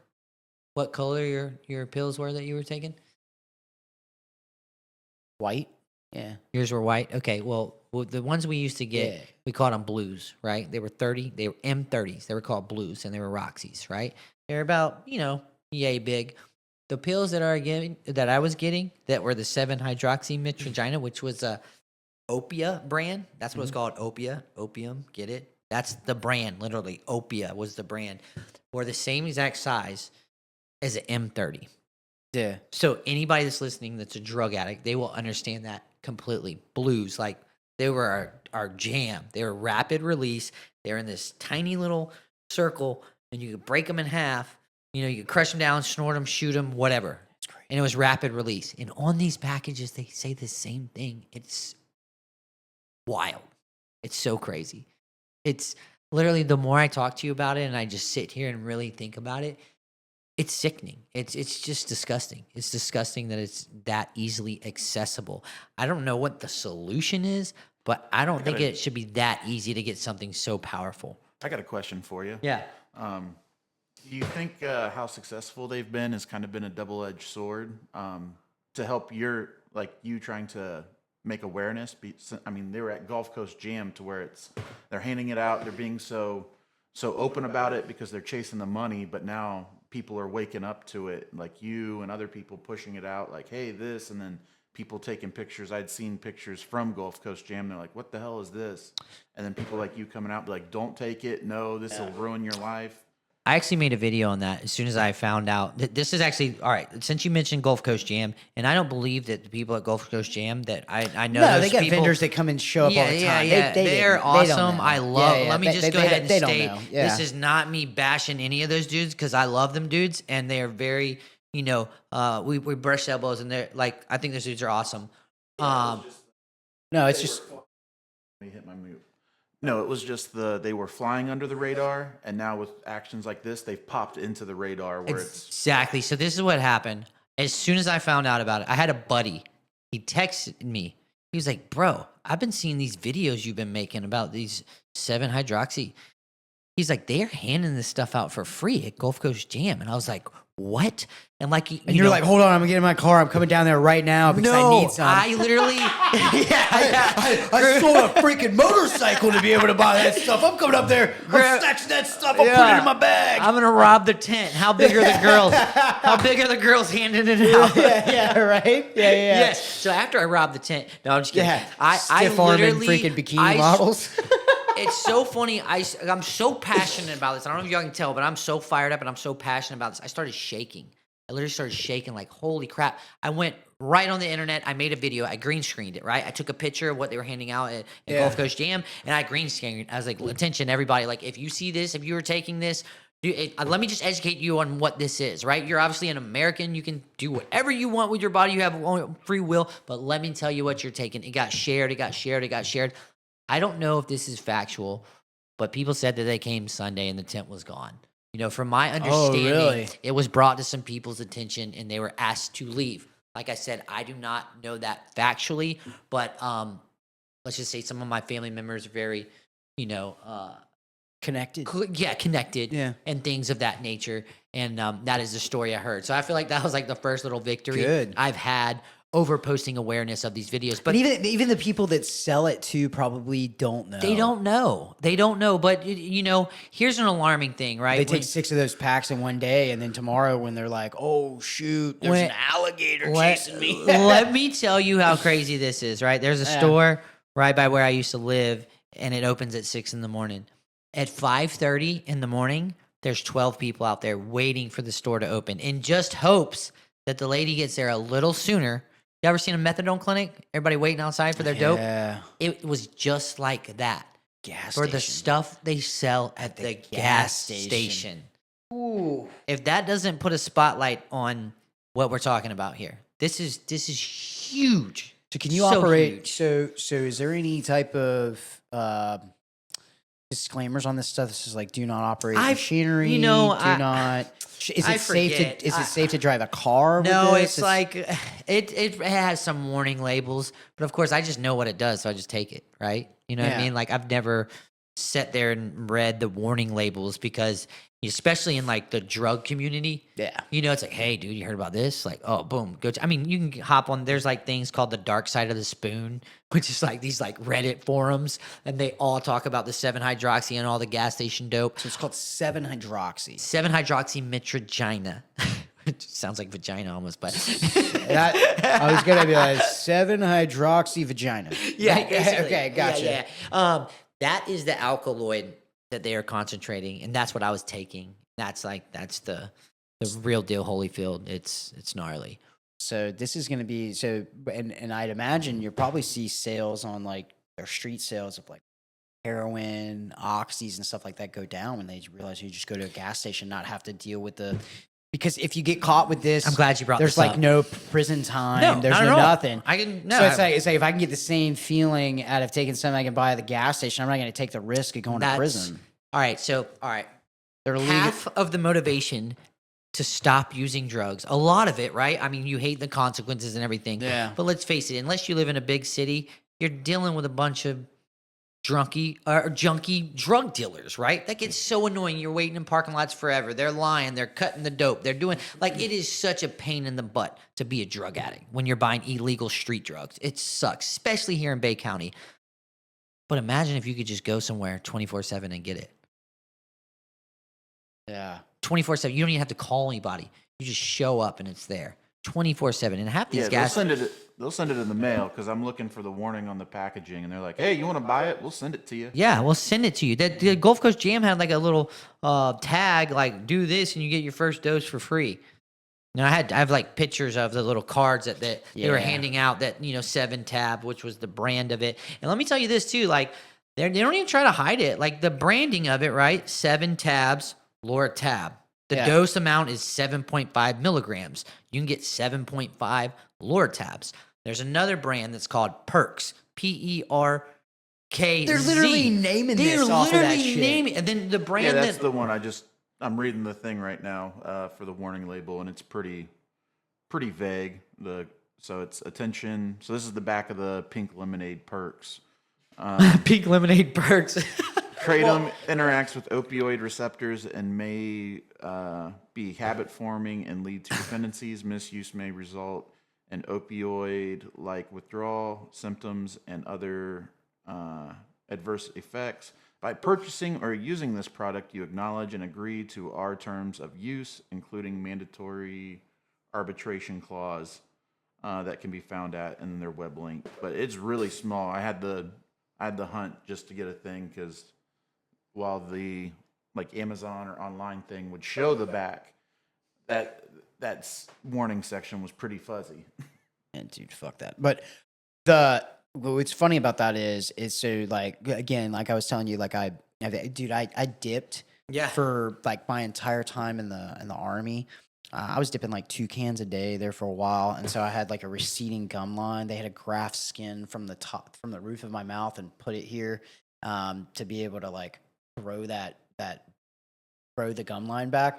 C: what color your pills were that you were taking?
B: White? Yeah.
C: Yours were white? Okay, well the ones we used to get, we called them blues, right? They were 30, they were M30s. They were called blues, and they were Roxy's, right? They're about, yay big. The pills that I was getting that were the 7-hydroxymetragina, which was a Opia brand. That's what it's called, opium, get it? That's the brand, literally. Opia was the brand. Were the same exact size as an M30.
B: Yeah.
C: So anybody that's listening that's a drug addict, they will understand that completely. Blues, like they were our jam. They were rapid release. They're in this tiny little circle, and you could break them in half. You could crush them down, snort them, shoot them, whatever.
B: That's great.
C: And it was rapid release. And on these packages, they say the same thing. It's wild. It's so crazy. It's literally, the more I talk to you about it and I just sit here and really think about it, it's sickening. It's just disgusting. It's disgusting that it's that easily accessible. I don't know what the solution is, but I don't think it should be that easy to get something so powerful.
D: I got a question for you.
C: Yeah.
D: Do you think how successful they've been has kind of been a double-edged sword to help you trying to make awareness? They were at Gulf Coast Jam to where they're handing it out. They're being so open about it because they're chasing the money, but now people are waking up to it, like you and other people pushing it out, like, hey, this, and then people taking pictures. I'd seen pictures from Gulf Coast Jam. They're like, what the hell is this? And then people like you coming out, be like, don't take it. No, this will ruin your life.
C: I actually made a video on that as soon as I found out that this is actually, all right, since you mentioned Gulf Coast Jam, and I don't believe that the people at Gulf Coast Jam that I know.
B: No,
C: those
B: they got
C: people,
B: vendors that come and show up all the time.
C: They're awesome. I love. Let me just go ahead and
B: they
C: state
B: don't know. Yeah.
C: this is not me bashing any of those dudes because I love them dudes and they're very, we brush elbows and they're like, I think those dudes are awesome.
B: No, it's just.
D: Let me hit my mute. No, it was just they were flying under the radar, and now with actions like this, they've popped into the radar where it's
C: Exactly. So this is what happened. As soon as I found out about it, I had a buddy. He texted me. He was like, bro, I've been seeing these videos you've been making about these 7-hydroxy. He's like, they're handing this stuff out for free at Gulf Coast Jam. And I was like, what? And like,
B: you're like, hold on, I'm getting in my car. I'm coming down there right now because I need some.
C: I literally,
B: I sold a freaking motorcycle to be able to buy that stuff. I'm coming up there. I'm snatching that stuff. I'm putting it in my bag.
C: I'm gonna rob the tent. How big are the girls? How big are the girls handing it out?
B: yeah, right. Yeah.
C: Yes. So after I robbed the tent, no, I'm just kidding.
B: Yeah,
C: I
B: stiff-arming
C: literally
B: freaking bikini models.
C: It's so funny. I'm so passionate about this. I don't know if y'all can tell, but I'm so fired up and I'm so passionate about this. I started shaking. I literally started shaking like, holy crap. I went right on the internet. I made a video. I green screened it, right? I took a picture of what they were handing out at Gulf Coast Jam, and I green screened it. I was like, attention, everybody. Like, if you see this, if you were taking this, let me just educate you on what this is, right? You're obviously an American. You can do whatever you want with your body. You have free will. But let me tell you what you're taking. It got shared. I don't know if this is factual, but people said that they came Sunday and the tent was gone. From my understanding,
B: really?
C: It was brought to some people's attention and they were asked to leave. Like I said, I do not know that factually, but let's just say some of my family members are very,
B: Connected.
C: Connected, and things of that nature. And that is the story I heard. So I feel like that was like the first little victory I've had over posting awareness of these videos. But
B: even the people that sell it too probably don't know.
C: They don't know. But here's an alarming thing, right?
B: They take 6 of those packs in one day, and then tomorrow when they're like, oh shoot, there's an alligator chasing me.
C: Let me tell you how crazy this is, right? There's a store right by where I used to live, and it opens at 6 in the morning. At 5:30 in the morning, there's 12 people out there waiting for the store to open in just hopes that the lady gets there a little sooner. You ever seen a methadone clinic? Everybody waiting outside for their dope?
B: Yeah.
C: It was just like that.
B: Gas
C: for
B: station.
C: the stuff they sell at the gas station.
B: Ooh.
C: If that doesn't put a spotlight on what we're talking about here, this is huge.
B: So can you operate?
C: Huge.
B: So is there any type of disclaimers on this stuff? This is like, do not operate
C: I've-
B: machinery.
C: you know,
B: do not. Is
C: I
B: it safe
C: forget.
B: to? Is it safe to drive a car?
C: No,
B: with this?
C: it's like it has some warning labels, but of course I just know what it does, so I just take it, right? You know what I
B: Yeah.
C: mean? Like I've never sat there and read the warning labels because especially in like the drug community,
B: Yeah.
C: you know, it's like, hey, dude, you heard about this? Like, oh, boom, go. I mean, you can hop on. There's like things called the dark side of the spoon, which is like these like Reddit forums, and they all talk about the 7-hydroxy and all the gas station dope.
B: So it's called 7-hydroxy.
C: 7-hydroxy mitragina. It sounds like vagina almost, but
B: I was gonna be like 7-hydroxy vagina.
C: yeah, basically.
B: Okay, gotcha.
C: Yeah. That is the alkaloid that they are concentrating, and that's what I was taking. That's the real deal, Holyfield. It's gnarly.
B: So this is gonna be and I'd imagine you'll probably see sales on like their street sales of like heroin, oxys, and stuff like that go down when they realize you just go to a gas station, not have to deal with because if you get caught with this,
C: I'm glad you brought
B: there's
C: this
B: like
C: up.
B: no prison time.
C: No,
B: there's
C: not
B: no
C: at all.
B: nothing.
C: I can no.
B: So it's like if I can get the same feeling out of taking something I can buy at the gas station, I'm not going to take the risk of going to prison.
C: All right.
B: They're legal.
C: Half of the motivation to stop using drugs, a lot of it, right? I mean, you hate the consequences and everything.
B: Yeah.
C: But let's face it, unless you live in a big city, you're dealing with a bunch of junky drug dealers, right? That gets so annoying. You're waiting in parking lots forever. They're lying. They're cutting the dope. They're doing like it is such a pain in the butt to be a drug addict when you're buying illegal street drugs. It sucks, especially here in Bay County. But imagine if you could just go somewhere 24/7 and get it.
B: Yeah.
C: 24/7. You don't even have to call anybody. You just show up and it's there 24/7. And half these
D: Yeah,
C: guys.
D: they'll send it in the mail because I'm looking for the warning on the packaging, and they're like, "Hey, you want to buy it? We'll send it to you."
C: Yeah, we'll send it to you. The Gulf Coast Jam had like a little tag, like do this and you get your first dose for free. Now I have like pictures of the little cards that they were
B: Yeah.
C: handing out. That 7-Tab, which was the brand of it. And let me tell you this too, like they don't even try to hide it. Like the branding of it, right? 7 tabs, Loratab. The
B: Yeah.
C: dose amount is 7.5 milligrams. You can get 7.5 Loratabs. There's another brand that's called Perks. PERKZ.
B: They're literally naming
C: They're
B: this off of that
C: literally
B: shit.
C: naming, and then the
D: Yeah,
C: brand
D: that's
C: that
D: the one I'm reading the thing right now for the warning label, and it's pretty vague. So it's attention. So this is the back of the pink lemonade Perks.
C: Pink Lemonade Perks.
D: Kratom interacts with opioid receptors and may be habit forming and lead to dependencies. Misuse may result in opioid-like withdrawal symptoms and other adverse effects. By purchasing or using this product, you acknowledge and agree to our terms of use, including mandatory arbitration clause that can be found in their web link. But it's really small. I had the hunt just to get a thing because while the like Amazon or online thing would show the back, that warning section was pretty fuzzy.
B: And dude, fuck that. But what's funny about that is so like again, like I was telling you, like I dipped
C: Yeah.
B: for like my entire time in the army. I was dipping like 2 cans a day there for a while, and so I had like a receding gum line. They had a graft skin from the roof of my mouth and put it here to be able to like throw the gum line back.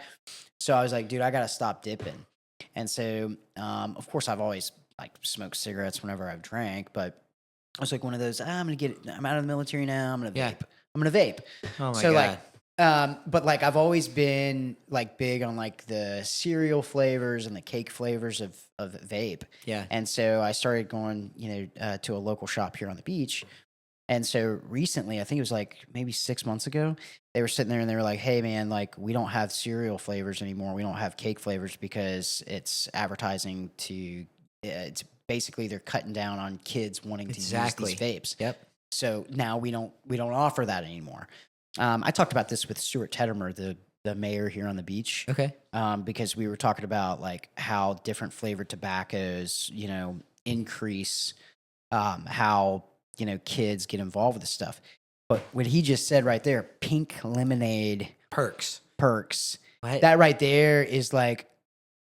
B: So I was like, dude, I gotta stop dipping. And so of course I've always like smoked cigarettes whenever I've drank, but I was like one of those, I'm out of the military now, I'm gonna vape.
C: Oh my
B: So
C: God.
B: like but like I've always been like big on like the cereal flavors and the cake flavors of vape.
C: Yeah.
B: And so I started going, to a local shop here on the beach. And so recently, I think it was like maybe 6 months ago, they were sitting there and they were like, "Hey man, like we don't have cereal flavors anymore. We don't have cake flavors because it's advertising to it's basically they're cutting down on kids wanting to use these vapes.
C: Yep.
B: So now we don't offer that anymore." I talked about this with Stuart Teddemer, the mayor here on the beach.
C: Okay.
B: Because we were talking about like how different flavored tobaccos, increase how kids get involved with this stuff. But what he just said right there, pink lemonade
C: Perks.
B: Perks,
C: What?
B: that right there is like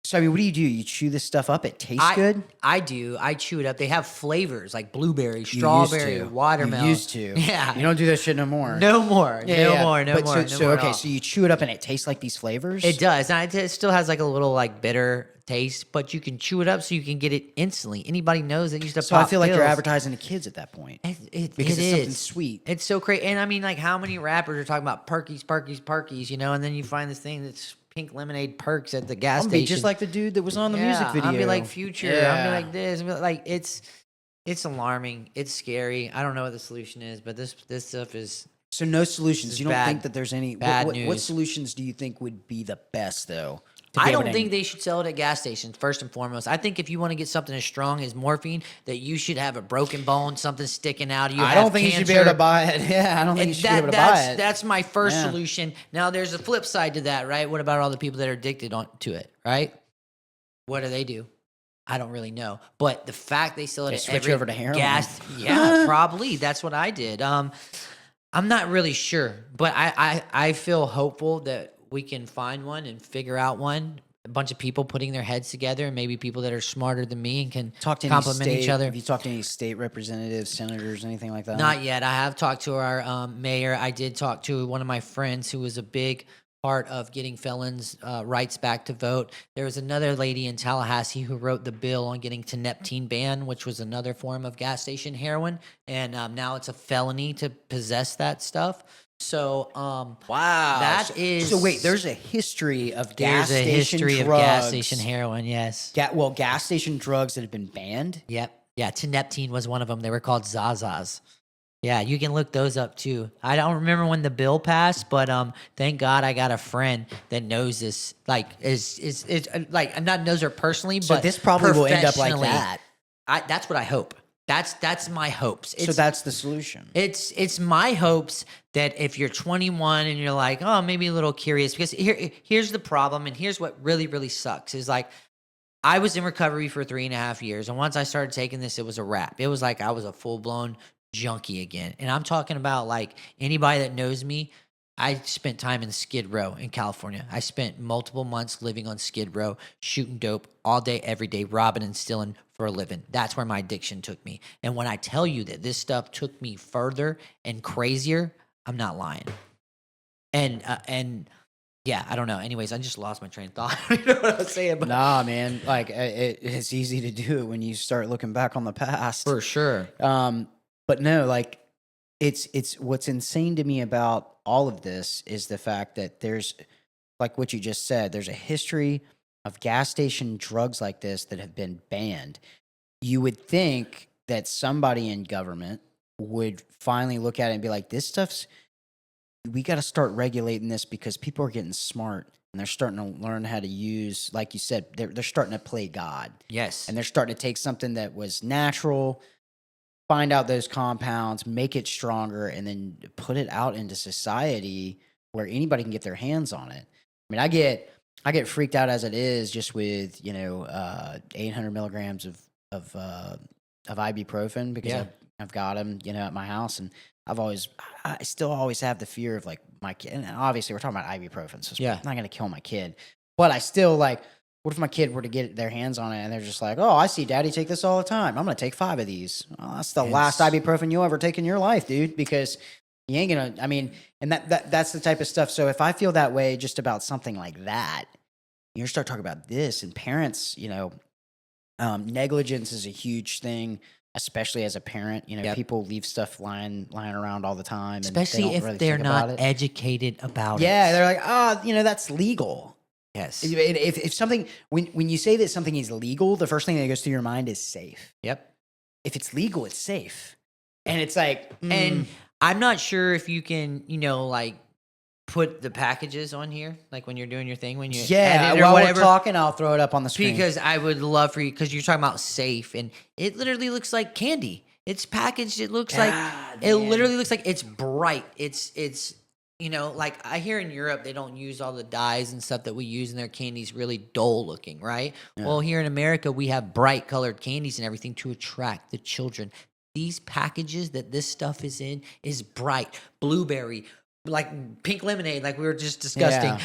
B: So I mean, what do? You chew this stuff up? It tastes good.
C: I do. I chew it up. They have flavors like blueberry,
B: You
C: strawberry,
B: used to.
C: watermelon.
B: You used to.
C: Yeah.
B: You don't do that shit no more.
C: No more.
B: Yeah,
C: no
B: yeah.
C: more. No
B: But
C: more.
B: So,
C: no more at
B: okay,
C: all.
B: so you chew it up and it tastes like these flavors.
C: It does. And it still has like a little like bitter taste, but you can chew it up so you can get it instantly. Anybody knows that used to
B: So
C: pop
B: I feel like you're
C: pills.
B: advertising to kids at that point
C: Because
B: because
C: it
B: it's something
C: is.
B: sweet.
C: It's so crazy. And I mean, like, how many rappers are talking about perkies, you know, and then you find this thing that's pink lemonade perks at the gas
B: I'm
C: station.
B: be just like the dude that was on the music video.
C: I'll be like Future.
B: Yeah.
C: I'll be like this. I'll be like it's alarming. It's scary. I don't know what the solution is, but this stuff is
B: So no solutions.
C: is
B: You don't
C: bad-
B: think that there's any
C: bad
B: what
C: news.
B: solutions do you think would be the best though? to be
C: I
B: able
C: don't
B: to-
C: think they should sell it at gas stations, first and foremost. I think if you want to get something as strong as morphine, that you should have a broken bone, something sticking out of you.
B: I
C: have
B: don't think you should be able
C: cancer.
B: to buy it. Yeah, I don't think you
C: And
B: should be able to buy it.
C: that's my first
B: Yeah.
C: solution. Now, there's a flip side to that, right? What about all the people that are addicted to it, right? What do? I don't really know. But the fact they sell it
B: They
C: at
B: switch
C: every
B: over to heroin.
C: gas, yeah, probably. That's what I did. I'm not really sure, but I feel hopeful that we can find one and figure out one. A bunch of people putting their heads together, and maybe people that are smarter than me and can
B: Talk to any
C: compliment each
B: state-
C: other.
B: Have you talked to any state representatives, senators, anything like that?
C: Not yet. I have talked to our mayor. I did talk to one of my friends who was a big part of getting felons' rights back to vote. There was another lady in Tallahassee who wrote the bill on getting teneptine banned, which was another form of gas station heroin, and now it's a felony to possess that stuff. So,
B: Wow.
C: that is.
B: So wait, there's a history of gas
C: there's a
B: station
C: history
B: drugs.
C: of gas station heroin. Yes.
B: Gas station drugs that have been banned.
C: Yep. Yeah. Teneptine was one of them. They were called Zazas. Yeah, you can look those up too. I don't remember when the bill passed, but thank God I got a friend that knows this. Like, is like not knows her personally,
B: So
C: but
B: this probably will end up like
C: professionally.
B: that.
C: That's what I hope. That's my hopes.
B: So that's the solution.
C: It's my hopes that if you're 21 and you're like, oh, maybe a little curious, because here's the problem, and here's what really sucks is like, I was in recovery for 3.5 years, and once I started taking this, it was a wrap. It was like I was a full blown junkie again, and I'm talking about like anybody that knows me. I spent time in Skid Row in California. I spent multiple months living on Skid Row, shooting dope all day, every day, robbing and stealing for a living. That's where my addiction took me. And when I tell you that this stuff took me further and crazier, I'm not lying. And yeah, I don't know. Anyways, I just lost my train of thought. You know what I was saying? But
B: Nah, man. Like it's easy to do it when you start looking back on the past.
C: for sure.
B: But no, like it's what's insane to me about all of this is the fact that there's, like what you just said, there's a history of gas station drugs like this that have been banned. You would think that somebody in government would finally look at it and be like, we got to start regulating this because people are getting smart and they're starting to learn how to use, like you said, they're starting to play God.
C: Yes.
B: And they're starting to take something that was natural, find out those compounds, make it stronger, and then put it out into society where anybody can get their hands on it. I mean, I get freaked out as it is just with 800 milligrams of ibuprofen because
C: Yeah.
B: I've got them at my house, and I still always have the fear of like my kid. And obviously, we're talking about ibuprofen, so it's not going to kill my kid, but I still like. What if my kid were to get their hands on it and they're just like, oh, I see daddy take this all the time. I'm going to take 5 of these. Well, that's the last ibuprofen you'll ever take in your life, dude, because you ain't going to, I mean, and that's the type of stuff. So if I feel that way just about something like that, you start talking about this and parents, negligence is a huge thing, especially as a parent. People leave stuff lying around all the time.
C: Especially
B: and they
C: if
B: don't really
C: they're
B: think about
C: not
B: it.
C: educated about it.
B: Yeah, they're like, that's legal.
C: Yes.
B: If something, when you say that something is legal, the first thing that goes through your mind is safe.
C: Yep.
B: If it's legal, it's safe. And it's like,
C: And I'm not sure if you can, like put the packages on here, like when you're doing your thing, when you edit or
B: while
C: whatever.
B: we're talking, I'll throw it up on the screen.
C: Because I would love for you, because you're talking about safe, and it literally looks like candy. It's packaged. It looks like it literally looks like it's bright. It's like I hear in Europe they don't use all the dyes and stuff that we use in their candies, really dull looking, right?
B: Yeah.
C: Well, here in America we have bright colored candies and everything to attract the children. These packages that this stuff is in is bright blueberry, like pink lemonade, like we were just discussing.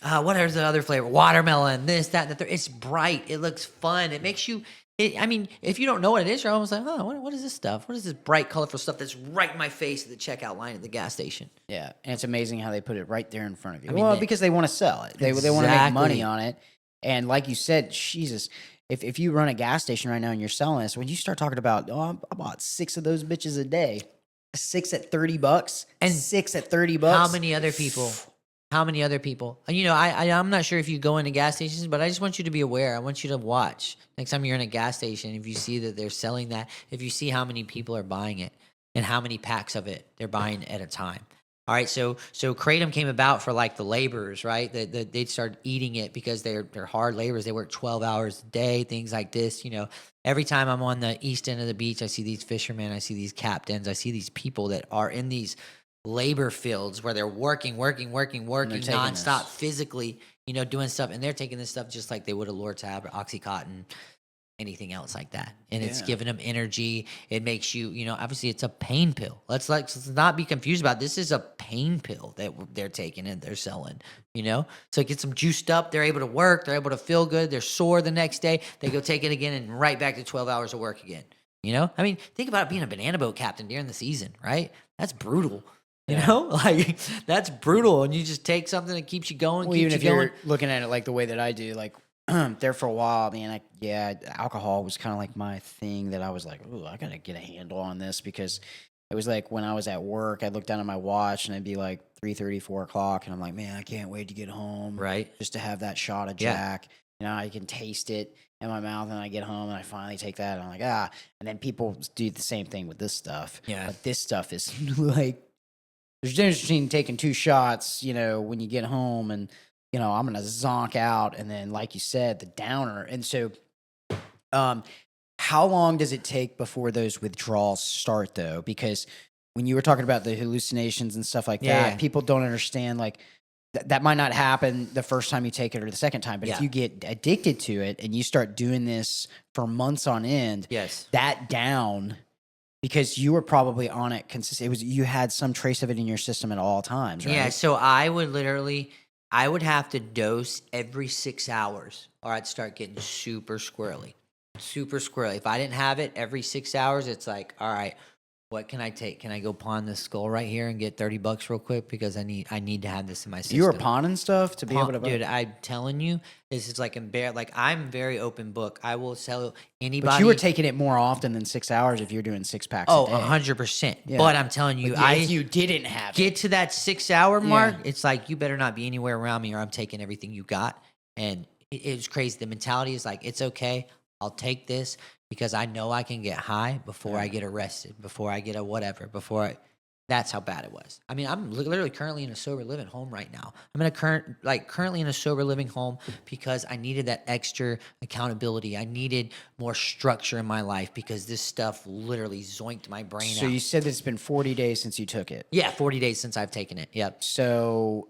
C: what are the other flavor? Watermelon, this, that, and the third. It's bright. It looks fun. It makes you. I mean, if you don't know what it is, you're almost like, oh, what is this stuff? What is this bright, colorful stuff that's right in my face at the checkout line at the gas station?
B: Yeah, and it's amazing how they put it right there in front of you.
C: I mean,
B: Well, because they want to sell it. They want to make
C: Exactly.
B: money on it. And like you said, Jesus, if you run a gas station right now and you're selling this, when you start talking about, I bought 6 of those bitches a day, 6 at $30,
C: And
B: 6 at $30.
C: How many other people? How many other people? And I'm not sure if you go into gas stations, but I just want you to be aware. I want you to watch next time you're in a gas station. If you see that they're selling that, if you see how many people are buying it and how many packs of it they're buying at a time. All right, so Kratom came about for like the laborers, right? They'd start eating it because they're hard laborers. They work 12 hours a day, things like this. Every time I'm on the east end of the beach, I see these fishermen, I see these captains, I see these people that are in these labor fields where they're working nonstop physically, doing stuff, and they're taking this stuff just like they would a Lortab or Oxycontin, anything else like that, and it's giving them energy. It makes you, obviously it's a pain pill. Let's not be confused about it. This is a pain pill that they're taking and they're selling. So it gets them juiced up. They're able to work. They're able to feel good. They're sore the next day. They go take it again and right back to 12 hours of work again. I mean, think about being a banana boat captain during the season, right? That's brutal. Like that's brutal, and you just take something that keeps you going.
B: Well, even if you're looking at it like the way that I do, like there for a while, man, alcohol was kind of like my thing that I was like, ooh, I gotta get a handle on this, because it was like when I was at work, I'd look down at my watch and it'd be like 3:30, 4 o'clock, and I'm like, man, I can't wait to get home,
C: right?
B: Just to have that shot of Jack. I can taste it in my mouth, and I get home and I finally take that, and I'm like, and then people do the same thing with this stuff.
C: Yeah,
B: but this stuff is like. There's a difference between taking 2 shots, when you get home, and, I'm going to zonk out. And then, like you said, the downer. And so, how long does it take before those withdrawals start, though? Because when you were talking about the hallucinations and stuff like that, people don't understand, like, that might not happen the first time you take it or the second time. But if you get addicted to it and you start doing this for months on end, that down... Because you were probably on it consistently. You had some trace of it in your system at all times, right?
C: Yeah, so I would have to dose every 6 hours, or I'd start getting super squirrely. Super squirrely. If I didn't have it every 6 hours, it's like, all right, what can I take? Can I go pawn this skull right here and get $30 real quick, because I need to have this in my system?
B: You were pawning stuff to be able to...
C: Dude, I'm telling you, this is like I'm very open book. I will sell anybody...
B: But you were taking it more often than 6 hours if you're doing 6 packs a day.
C: 100%. Yeah. But I'm telling you,
B: if you didn't have
C: get to that 6 hour mark, it's like, you better not be anywhere around me or I'm taking everything you got. And it's crazy. The mentality is like, it's okay. I'll take this because I know I can get high before I get arrested, before I get a whatever, that's how bad it was. I mean, I'm literally currently in a sober living home right now. I'm currently in a sober living home because I needed that extra accountability. I needed more structure in my life because this stuff literally zoinked my brain out.
B: So you said it's been 40 days since you took it.
C: Yeah, 40 days since I've taken it. Yep.
B: So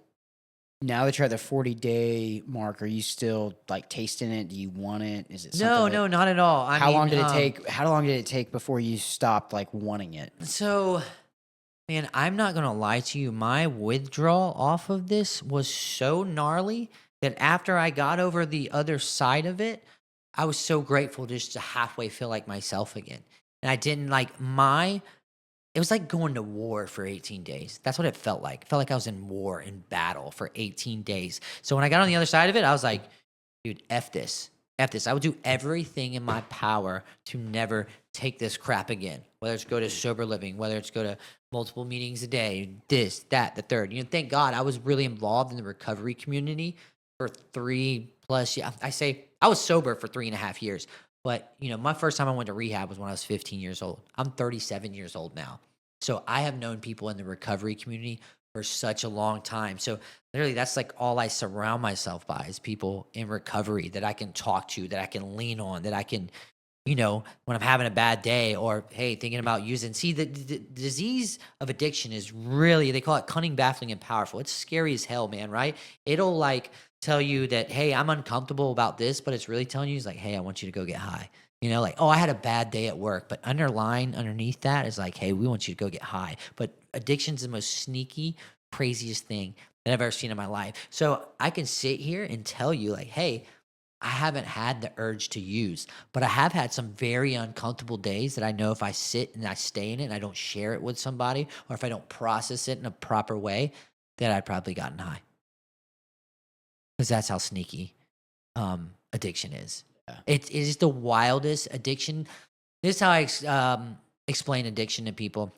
B: now that you're at the 40-day mark, are you still like tasting it? Do you want it? Is it something
C: No, not at all.
B: How long did it take? How long did it take before you stopped like wanting it?
C: So, man, I'm not gonna lie to you. My withdrawal off of this was so gnarly that after I got over the other side of it, I was so grateful just to halfway feel like myself again. And I didn't it was like going to war for 18 days. That's what it felt like. It felt like I was in war, in battle for 18 days. So when I got on the other side of it, I was like, dude, F this. F this. I would do everything in my power to never take this crap again. Whether it's go to sober living, whether it's go to multiple meetings a day, this, that, the third. Thank God I was really involved in the recovery community for 3+ years. I say I was sober for 3.5 years. But, my first time I went to rehab was when I was 15 years old. I'm 37 years old now. So I have known people in the recovery community for such a long time. So literally that's like all I surround myself by is people in recovery that I can talk to, that I can lean on, that I can, when I'm having a bad day or, hey, thinking about using. See, the disease of addiction is really, they call it cunning, baffling, and powerful. It's scary as hell, man, right? It'll tell you that, hey, I'm uncomfortable about this, but it's really telling you, it's like, hey, I want you to go get high. I had a bad day at work, but underneath that is like, hey, we want you to go get high. But addiction's the most sneaky, craziest thing that I've ever seen in my life. So I can sit here and tell you like, hey, I haven't had the urge to use, but I have had some very uncomfortable days that I know if I sit and I stay in it and I don't share it with somebody, or if I don't process it in a proper way, that I'd probably gotten high. Because that's how sneaky addiction is.
B: Yeah.
C: It is the wildest addiction. This is how I explain addiction to people.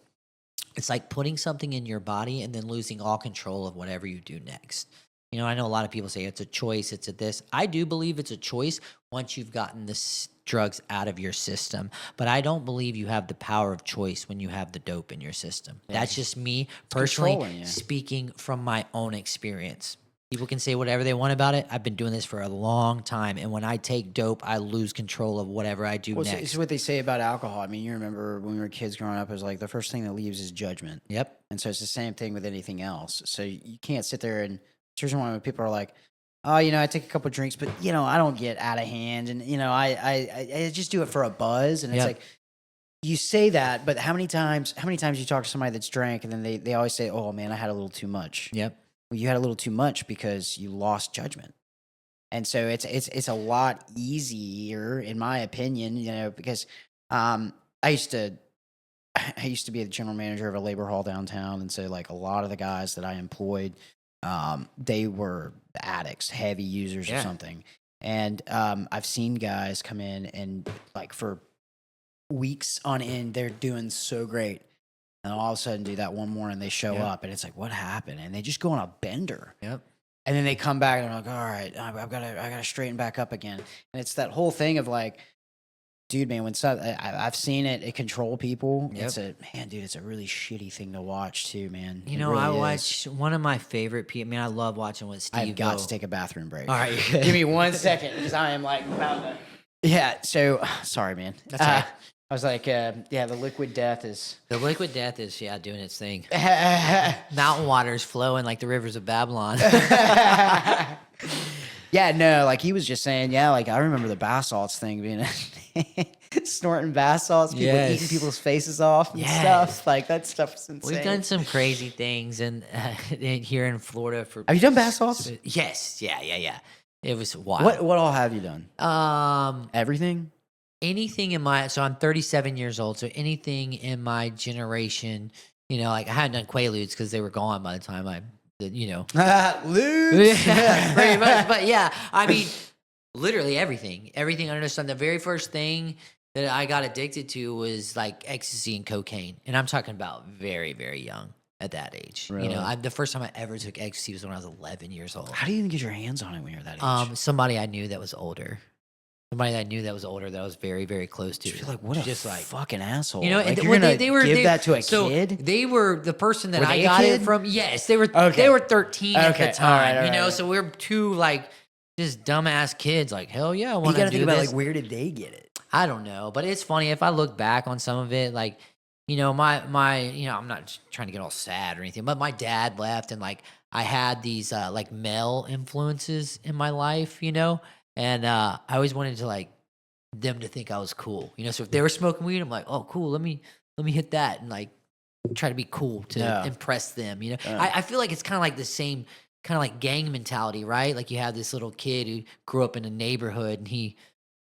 C: It's like putting something in your body and then losing all control of whatever you do next. You know, I know a lot of people say it's a choice, it's a this. I do believe it's a choice once you've gotten the drugs out of your system. But I don't believe you have the power of choice when you have the dope in your system.
B: Yeah.
C: That's just me personally
B: controlling you.
C: speaking from my own experience. People can say whatever they want about it. I've been doing this for a long time. And when I take dope, I lose control of whatever I do next.
B: It's what they say about alcohol. I mean, you remember when we were kids growing up, it was like the first thing that leaves is judgment.
C: Yep.
B: And so it's the same thing with anything else. So you can't sit there and here's one when people are like, oh, you know, I take a couple drinks, but you know, I don't get out of hand, and you know, I just do it for a buzz, and it's like you say that, but how many times you talk to somebody that's drank, and then they always say, oh man, I had a little too much.
C: Yep.
B: Well, you had a little too much because you lost judgment, and so it's a lot easier, in my opinion, you know, because I used to be the general manager of a labor hall downtown, and so like a lot of the guys that I employed. They were addicts, heavy users or something. And I've seen guys come in and like for weeks on end, they're doing so great. And all of a sudden do that one morning, they show up and it's like, what happened? And they just go on a bender.
C: Yep.
B: And then they come back and they're like, all right, I gotta straighten back up again. And it's that whole thing of like, dude, man, when I've seen it control people.
C: Yep.
B: It's a really shitty thing to watch too, man.
C: You
B: It
C: know,
B: really
C: I
B: is.
C: watch one of my favorite people. I mean, I love watching with Steve.
B: I've got to take a bathroom break.
C: All right.
B: Give me 1 second because I am like about to. Yeah, so sorry, man.
C: That's all right.
B: I was like, the liquid death is.
C: The liquid death is, doing its thing. Mountain waters flowing like the rivers of Babylon.
B: Yeah, no, like he was just saying, like I remember the bath salts thing being snorting bath salts, people eating people's faces off and stuff. Like that stuff's insane.
C: We've done some crazy things here in Florida for.
B: Have you done bath salts?
C: Yes, yeah. It was wild.
B: What all have you done? Everything.
C: Anything so I'm 37 years old. So anything in my generation, you know, like I hadn't done Quaaludes because they were gone by the time
B: Lose.
C: Yeah, pretty much. But yeah, I mean, literally everything under the sun. The very first thing that I got addicted to was like ecstasy and cocaine, and I'm talking about very, very young at that age.
B: Really?
C: You know, the first time I ever took ecstasy was when I was 11 years old.
B: How do you even get your hands on it when you're that age?
C: Somebody I knew that was older. Somebody that I knew that was older that I was very, very close to.
B: You're like, what a fucking asshole.
C: You know,
B: like,
C: and
B: you're gonna
C: they were
B: give that to a
C: so
B: kid?
C: They were the person that
B: Were
C: I
B: they a
C: got it
B: kid?
C: from. Yes, they were.
B: Okay.
C: They were 13 at the
B: Okay,
C: time.
B: all right,
C: you know,
B: all right.
C: so we're two like just dumbass kids. Like hell yeah, I
B: You
C: want
B: got
C: to
B: to
C: do
B: think about
C: this.
B: like where did they get it?
C: I don't know, but it's funny if I look back on some of it. Like, you know, my you know, I'm not trying to get all sad or anything, but my dad left, and like I had these like male influences in my life, you know, and I always wanted to like them to think I was cool, you know. So if they were smoking weed, I'm like, oh, cool. Let me hit that and like try to be cool to impress them, you know. I feel like it's kind of like the same kind of like gang mentality, right? Like you have this little kid who grew up in a neighborhood and he,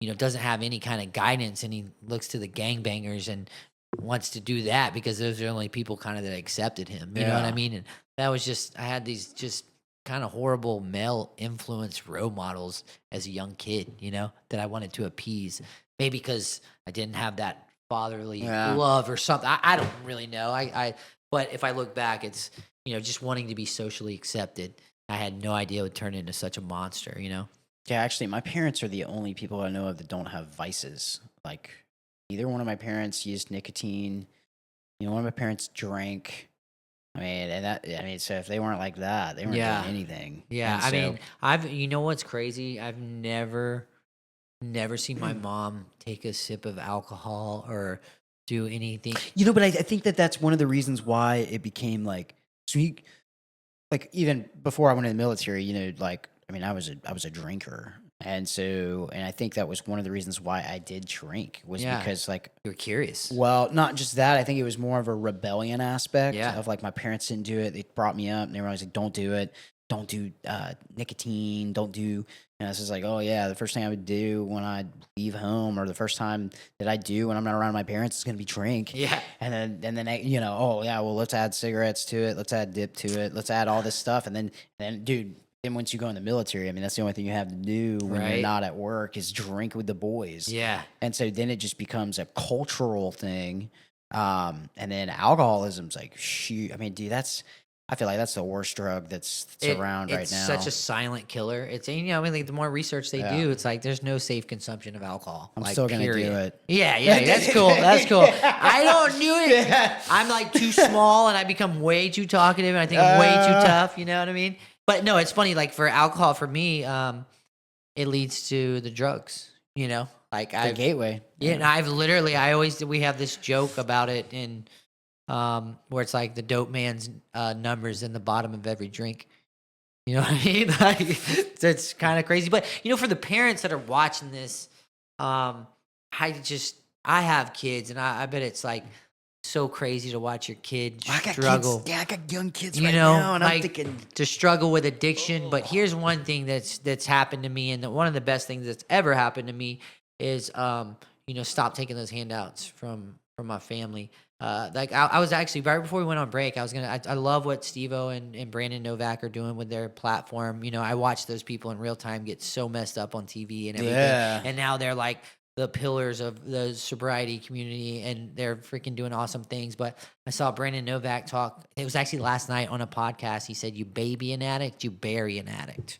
C: you know, doesn't have any kind of guidance, and he looks to the gangbangers and wants to do that because those are the only people kind of that accepted him. You know what I mean? And that was just I had these just kind of horrible male influence role models as a young kid, you know, that I wanted to appease. Maybe because I didn't have that fatherly love or something. I don't really know. But if I look back, it's, you know, just wanting to be socially accepted. I had no idea it would turn into such a monster, you know?
B: Yeah, actually, my parents are the only people I know of that don't have vices. Like, either one of my parents used nicotine. You know, one of my parents drank. I mean, so if they weren't like that, they weren't doing anything.
C: Yeah,
B: And
C: I
B: so-
C: mean, you know what's crazy? I've never seen my mom take a sip of alcohol or do anything.
B: You know, but I think that's one of the reasons why it became like, like even before I went in the military, you know, like, I mean, I was a drinker. And so, and I think that was one of the reasons why I did drink was
C: Yeah.
B: because like,
C: You were curious.
B: well, not just that. I think it was more of a rebellion aspect
C: Yeah.
B: of like my parents didn't do it. They brought me up and they were always like, don't do it. Don't do nicotine. Don't do. And I was just like, oh yeah, the first thing I would do when I leave home, or the first time that I do when I'm not around my parents, is gonna be drink.
C: Yeah.
B: And then you know, oh yeah, well let's add cigarettes to it. Let's add dip to it. Let's add all this stuff. And then dude. Then once you go in the military, I mean, that's the only thing you have to do when you're
C: Right.
B: not at work is drink with the boys.
C: Yeah.
B: And so then it just becomes a cultural thing. And then alcoholism's like, shoot. I mean, dude, I feel like that's the worst drug that's around right now.
C: It's such a silent killer. It's, you know, I mean, like the more research they do, it's like there's no safe consumption of alcohol.
B: I'm
C: like,
B: still going to do it.
C: Yeah, that's cool. That's cool. I don't do it. I'm like too small and I become way too talkative and I think I'm way too tough. You know what I mean? But no, it's funny. Like for alcohol, for me, it leads to the drugs. You know, like
B: The gateway.
C: yeah, and we have this joke about it in where it's like the dope man's numbers in the bottom of every drink. You know what I mean? Like it's kind of crazy. But you know, for the parents that are watching this, I have kids, and I bet it's like so crazy to watch your kid struggle.
B: I got young kids
C: You
B: right
C: know,
B: now, and
C: like,
B: I'm thinking,
C: to struggle with addiction. But here's one thing that's happened to me, and one of the best things that's ever happened to me is you know, stop taking those handouts from my family. Like I was actually, right before we went on break, I love what Steve-O and Brandon Novak are doing with their platform. You know, I watch those people in real time get so messed up on TV and everything,
B: Yeah.
C: and now they're like the pillars of the sobriety community, and they're freaking doing awesome things. But I saw Brandon Novak talk. It was actually last night on a podcast. He said, "You baby an addict, you bury an addict."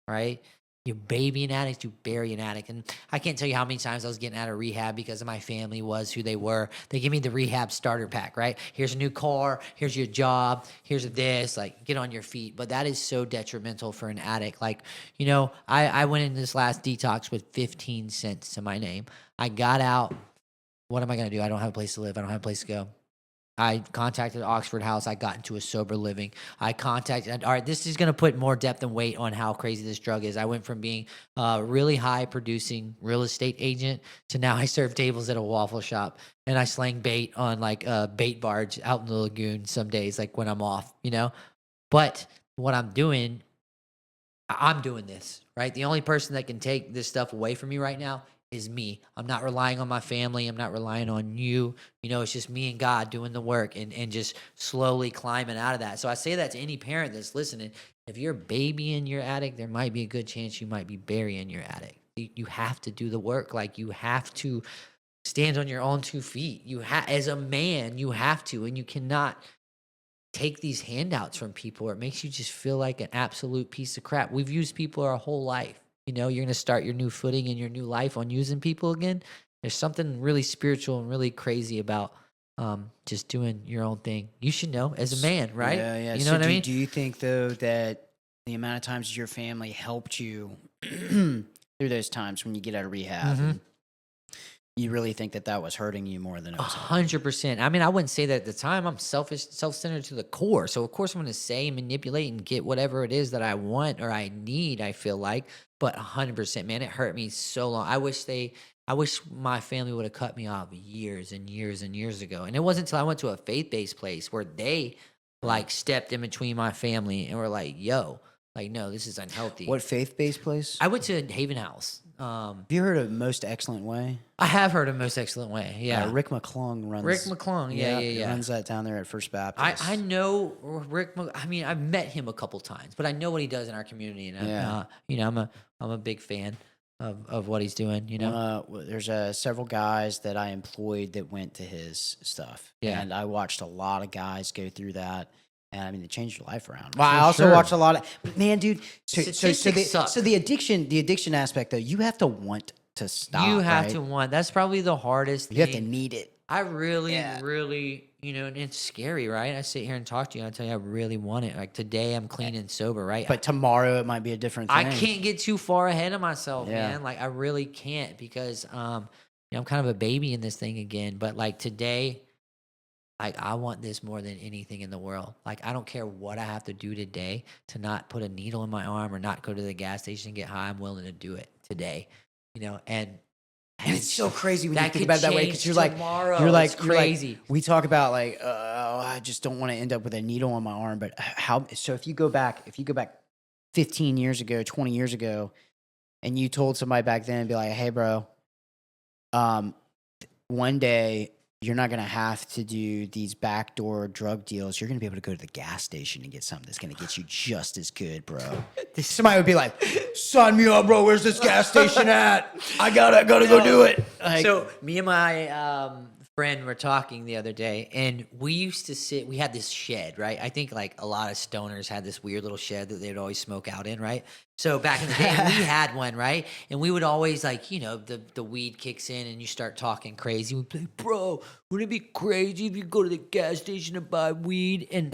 C: Right? You baby an addict, you bury an addict. And I can't tell you how many times I was getting out of rehab because of my family was who they were. They give me the rehab starter pack, right? Here's a new car, here's your job, here's this, like, get on your feet. But that is so detrimental for an addict. Like, you know, I went in this last detox with 15 cents to my name. I got out. What am I going to do? I don't have a place to live. I don't have a place to go. I contacted Oxford House. I got into a sober living. All right, this is going to put more depth and weight on how crazy this drug is. I went from being a really high producing real estate agent to now I serve tables at a waffle shop and I sling bait on like a bait barge out in the lagoon some days, like when I'm off, you know? But what I'm doing this, right? The only person that can take this stuff away from me right now is me. I'm not relying on my family. I'm not relying on you. You know, it's just me and God doing the work and just slowly climbing out of that. So I say that to any parent that's listening. If you're babying your addict, there might be a good chance you might be burying your addict. You have to do the work. Like, you have to stand on your own 2 feet. As a man, you have to, and you cannot take these handouts from people, or it makes you just feel like an absolute piece of crap. We've used people our whole life. You know, you're going to start your new footing in your new life on using people again. There's something really spiritual and really crazy about just doing your own thing. You should know as a man, right?
B: Yeah.
C: You know what I mean?
B: Do you think, though, that the amount of times your family helped you through those times when you get out of rehab,
C: Mhm.
B: you really think that was hurting you more than it was helping?
C: 100%. I mean, I wouldn't say that at the time. I'm selfish, self-centered to the core. So of course I'm going to say, manipulate, and get whatever it is that I want or I need, I feel like. But 100%, man, it hurt me so long. I wish my family would have cut me off years and years and years ago. And it wasn't until I went to a faith-based place where they like stepped in between my family and were like, yo, like, no, this is unhealthy.
B: What faith-based place?
C: I went to Haven House.
B: Have you heard of Most Excellent Way?
C: I have heard of Most Excellent Way. Yeah.
B: Rick McClung runs.
C: Rick McClung. Yeah.
B: Runs that down there at First Baptist.
C: I know Rick. I mean, I've met him a couple times, but I know what he does in our community, and you know, I'm a big fan of what he's doing. You know,
B: there's several guys that I employed that went to his stuff, and I watched a lot of guys go through that. And I mean, it changed your life around. Well, I also watched a lot of, but man, dude. So the addiction aspect, though, you have to want to stop.
C: You have
B: right?
C: to want. That's probably the hardest thing.
B: You have to need it.
C: I really, you know, and it's scary, right? I sit here and talk to you, and I tell you, I really want it. Like today, I'm clean and sober, right?
B: But tomorrow, it might be a different thing.
C: I can't get too far ahead of myself,
B: Yeah.
C: man. Like I really can't because, you know, I'm kind of a baby in this thing again. But like today, like I want this more than anything in the world. Like I don't care what I have to do today to not put a needle in my arm or not go to the gas station and get high. I'm willing to do it. today, and
B: it's so crazy when you
C: that
B: think
C: could
B: about it that way because
C: change
B: you're like,
C: tomorrow.
B: it's
C: It's crazy.
B: we talk about like, I just don't want to end up with a needle on my arm. But so if you go back 15 years ago, 20 years ago, and you told somebody back then, be like, hey, bro, one day you're not going to have to do these backdoor drug deals. You're going to be able to go to the gas station and get something that's going to get you just as good, bro. Somebody would be like, sign me up, bro. Where's this gas station at? I gotta go do it. Like,
C: So me and my friend were talking the other day, and we had this shed, right? I think like a lot of stoners had this weird little shed that they'd always smoke out in, right? So back in the day, we had one, right? And we would always like, the weed kicks in and you start talking crazy. We'd be like, bro, wouldn't it be crazy if you go to the gas station and buy weed? And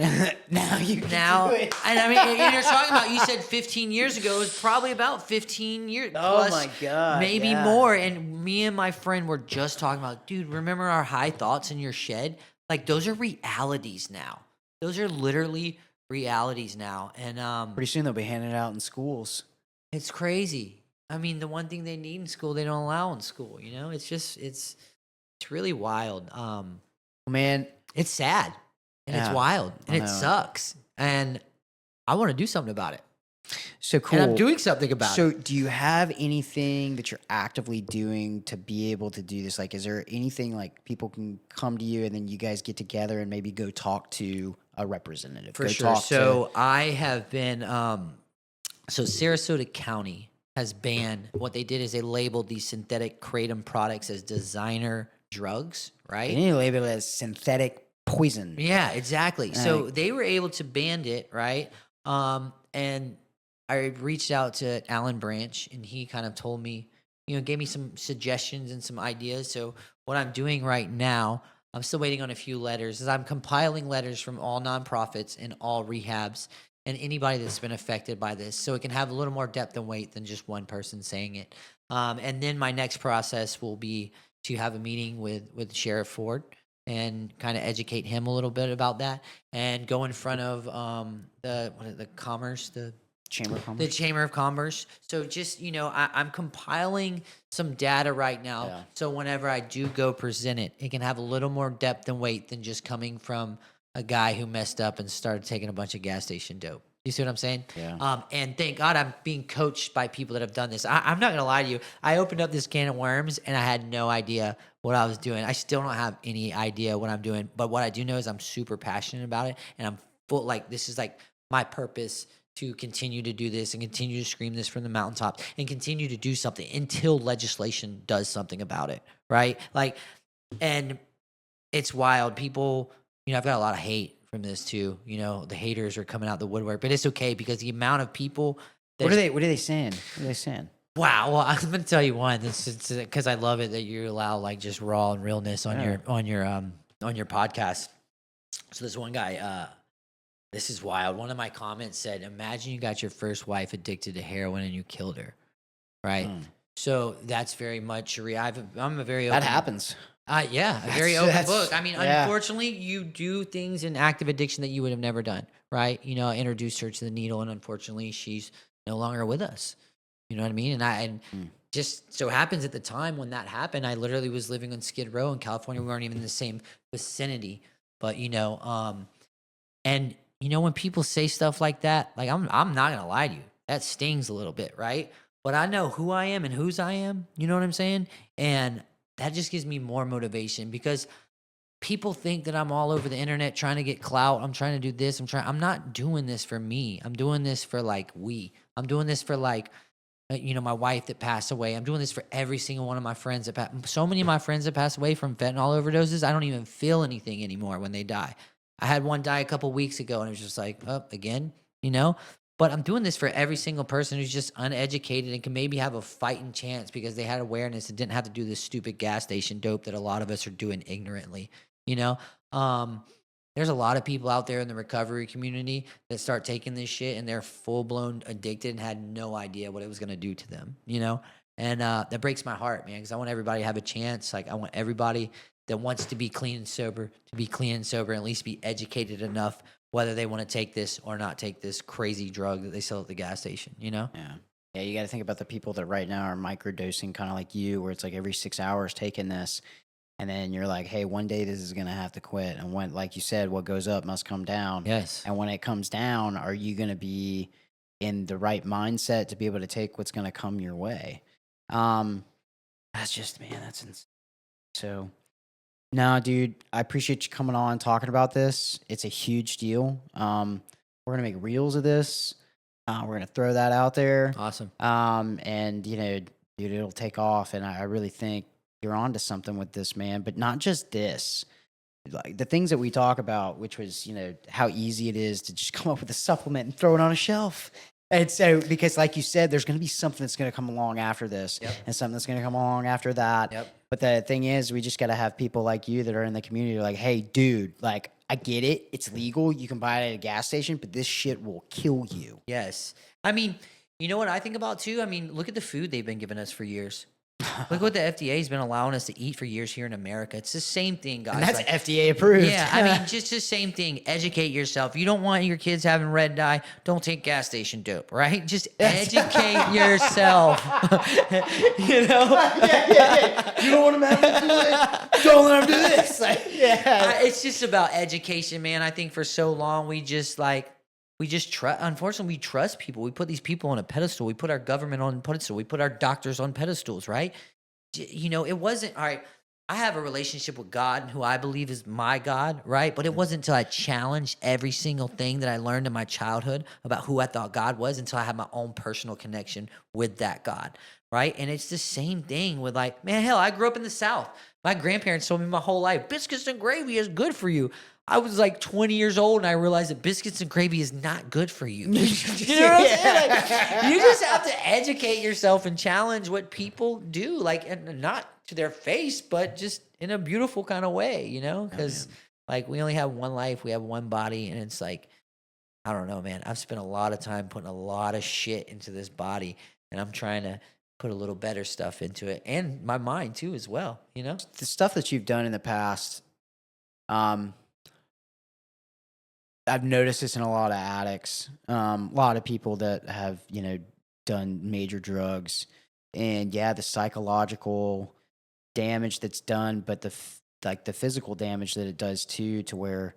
B: now you can do it.
C: and I mean, and you're talking about, you said 15 years ago, it was probably about 15 years.
B: Oh
C: plus,
B: my God,
C: maybe
B: yeah.
C: more. And me and my friend were just talking about, dude, remember our high thoughts in your shed? Like, those are realities now. Those are literally realities now. And
B: Pretty soon they'll be handing it out in schools.
C: it's crazy. I mean, the one thing they need in school, they don't allow in school. It's just, it's really wild.
B: Man,
C: It's sad and it's
B: Yeah,
C: wild and
B: I
C: it
B: know.
C: sucks. And I want to do something about it.
B: so cool.
C: And I'm doing something about it.
B: So, do you have anything that you're actively doing to be able to do this? Like, is there anything like people can come to you and then you guys get together and maybe go talk to a representative?
C: For
B: Go
C: sure.
B: talk
C: So I have been, so Sarasota County has banned, what they did is they labeled these synthetic Kratom products as designer drugs,
B: to,
C: right?
B: they need to label it as synthetic poison.
C: Yeah, exactly. So
B: Right.
C: they were able to ban it, right? And I reached out to Alan Branch, and he kind of told me, gave me some suggestions and some ideas. So what I'm doing right now, I'm still waiting on a few letters, is I'm compiling letters from all nonprofits and all rehabs and anybody that's been affected by this, so it can have a little more depth and weight than just one person saying it. And then my next process will be to have a meeting with Sheriff Ford and kind of educate him a little bit about that, and go in front of the
B: Chamber of
C: the
B: Commerce.
C: Chamber of Commerce. So just, I'm compiling some data right now.
B: Yeah.
C: So whenever I do go present it, it can have a little more depth and weight than just coming from a guy who messed up and started taking a bunch of gas station dope. You see what I'm saying?
B: Yeah.
C: And thank God I'm being coached by people that have done this. I'm not going to lie to you. I opened up this can of worms and I had no idea what I was doing. I still don't have any idea what I'm doing. But what I do know is I'm super passionate about it. And I'm full, this is my purpose to continue to do this and continue to scream this from the mountaintop and continue to do something until legislation does something about it. Right? And it's wild. People, I've got a lot of hate from this too. The haters are coming out the woodwork, but it's okay because the amount of people.
B: What are they saying? What are they saying?
C: Wow. Well, I'm going to tell you one. It's because I love it that you allow just raw and realness on your podcast. So this one guy, this is wild. One of my comments said, "Imagine you got your first wife addicted to heroin and you killed her." Right. So that's very much I'm a very open,
B: That happens.
C: Yeah, a very open
B: That's-
C: book. I mean,
B: yeah.
C: unfortunately, you do things in active addiction that you would have never done, right? I introduced her to the needle, and unfortunately, she's no longer with us. You know what I mean? And just so happens at the time when that happened, I literally was living on Skid Row in California. We weren't even in the same vicinity, but and when people say stuff like that, I'm not gonna lie to you, that stings a little bit, right? But I know who I am and whose I am. You know what I'm saying? And that just gives me more motivation because people think that I'm all over the internet trying to get clout. I'm trying to do this. I'm not doing this for me. I'm doing this for I'm doing this for my wife that passed away. I'm doing this for every single one of my friends so many of my friends that passed away from fentanyl overdoses. I don't even feel anything anymore when they die. I had one die a couple weeks ago and it was just again, But I'm doing this for every single person who's just uneducated and can maybe have a fighting chance because they had awareness and didn't have to do this stupid gas station dope that a lot of us are doing ignorantly. There's a lot of people out there in the recovery community that start taking this shit and they're full-blown addicted and had no idea what it was going to do to them, And that breaks my heart, man, because I want everybody to have a chance. I want everybody that wants to be clean and sober to be clean and sober, and at least be educated enough whether they want to take this or not take this crazy drug that they sell at the gas station,
B: Yeah. Yeah, you got to think about the people that right now are microdosing, kind of like you, where it's like every 6 hours taking this. And then you're like, hey, one day this is going to have to quit. And when, like you said, what goes up must come down.
C: Yes.
B: And when it comes down, are you going to be in the right mindset to be able to take what's going to come your way? That's just, man, that's insane. So, no, dude, I appreciate you coming on talking about this. It's a huge deal. We're going to make reels of this. We're going to throw that out there.
C: Awesome.
B: And, you know, dude, it'll take off. And I really think you're onto something with this, man. But not just this. Like the things that we talk about, which was, you know, how easy it is to just come up with a supplement and throw it on a shelf. And so, because like you said, there's going to be something that's going to come along after this and something that's going to come along after that.
C: Yep.
B: But the thing is, we just got to have people like you that are in the community like, hey, dude, like, I get it. It's legal. You can buy it at a gas station, but this shit will kill you.
C: Yes. I mean, you know what I think about too? I mean, look at the food they've been giving us for years. Look what the FDA has been allowing us to eat for years here in America. It's the same thing, guys.
B: And that's
C: like,
B: FDA approved.
C: Yeah, I mean, just the same thing. Educate yourself. You don't want your kids having red dye. Don't take gas station dope, right? Just educate yourself. You know?
B: Yeah. You don't want them having to do it. Don't let them do this. Like,
C: It's just about education, man. I think for so long we just trust. Unfortunately, we trust people. We put these people on a pedestal. We put our government on a pedestal. We put our doctors on pedestals, right? You know, it wasn't all right. I have a relationship with God, who I believe is my God, right? But it wasn't until I challenged every single thing that I learned in my childhood about who I thought God was until I had my own personal connection with that God, right? And it's the same thing with like, man, hell, I grew up in the South. My grandparents told me my whole life, biscuits and gravy is good for you. I was like 20 years old and I realized that biscuits and gravy is not good for you. You know what I'm saying? Like, you just have to educate yourself and challenge what people do, like, and not to their face, but just in a beautiful kind of way, you know? Because like we only have one life, we have one body, and it's like, I don't know, man. I've spent a lot of time putting a lot of shit into this body, and I'm trying to put a little better stuff into it, and my mind too, as well. You know,
B: the stuff that you've done in the past. I've noticed this in a lot of addicts, a lot of people that have, you know, done major drugs, and the psychological damage that's done, but the physical damage that it does too, to where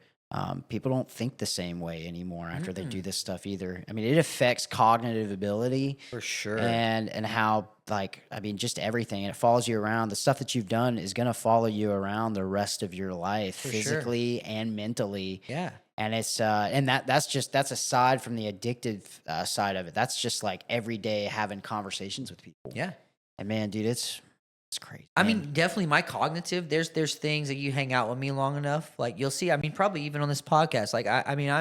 B: people don't think the same way anymore after they do this stuff either. I mean, it affects cognitive ability
C: for sure,
B: and how, like, I mean, just everything. And it follows you around. The stuff that you've done is going to follow you around the rest of your life, physically and mentally.
C: Yeah.
B: And it's and that's aside from the addictive side of it. That's just like every day having conversations with people.
C: Yeah.
B: And man, dude, it's crazy.
C: I mean, definitely my cognitive, there's things that you hang out with me long enough, like you'll see, I mean, probably even on this podcast, like I mean,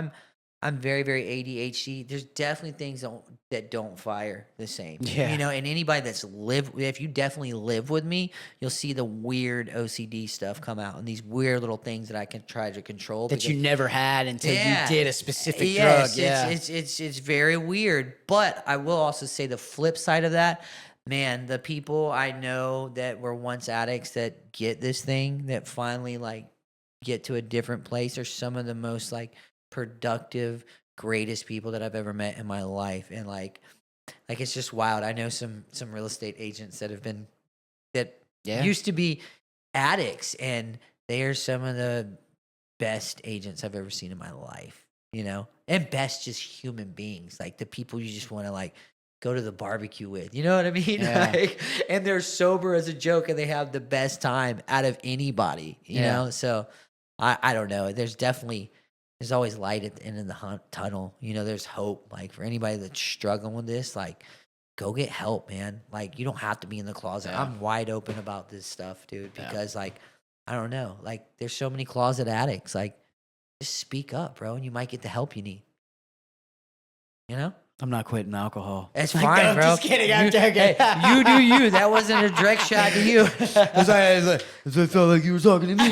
C: I'm very, very ADHD. There's definitely things that don't fire the same.
B: Yeah.
C: You know, and anybody if you definitely live with me, you'll see the weird OCD stuff come out and these weird little things that I can try to control.
B: That you never had until you did a specific
C: drug.
B: drug. Yeah.
C: It's very weird. But I will also say the flip side of that, man, the people I know that were once addicts that get this thing, that finally like get to a different place, are some of the most like productive, greatest people that I've ever met in my life. And like it's just wild. I know some real estate agents that have been used to be addicts, and they are some of the best agents I've ever seen in my life, you know, and best just human beings, like the people you just want to like go to the barbecue with, you know what I mean?
B: Yeah.
C: Like, and they're sober as a joke and they have the best time out of anybody, you know? So I don't know. There's always light at the end of the tunnel. You know, there's hope. Like for anybody that's struggling with this, like go get help, man. Like you don't have to be in the closet.
B: Yeah.
C: I'm wide open about this stuff, dude, because like, I don't know, like there's so many closet addicts. Like just speak up, bro, and you might get the help you need. You know?
B: I'm not quitting alcohol.
C: It's fine,
B: I'm
C: bro.
B: just kidding. I'm joking.
C: Hey, you do you. That wasn't a direct shot to you.
B: I felt like you were talking to me.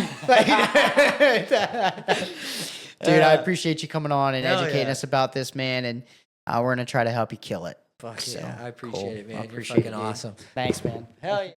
B: Dude, I appreciate you coming on and educating us about this, man. And we're going to try to help you kill it.
C: Fuck
B: So,
C: yeah. I appreciate it, man. You're
B: appreciate
C: fucking
B: it, dude.
C: awesome.
B: Thanks, man.
C: Hell yeah.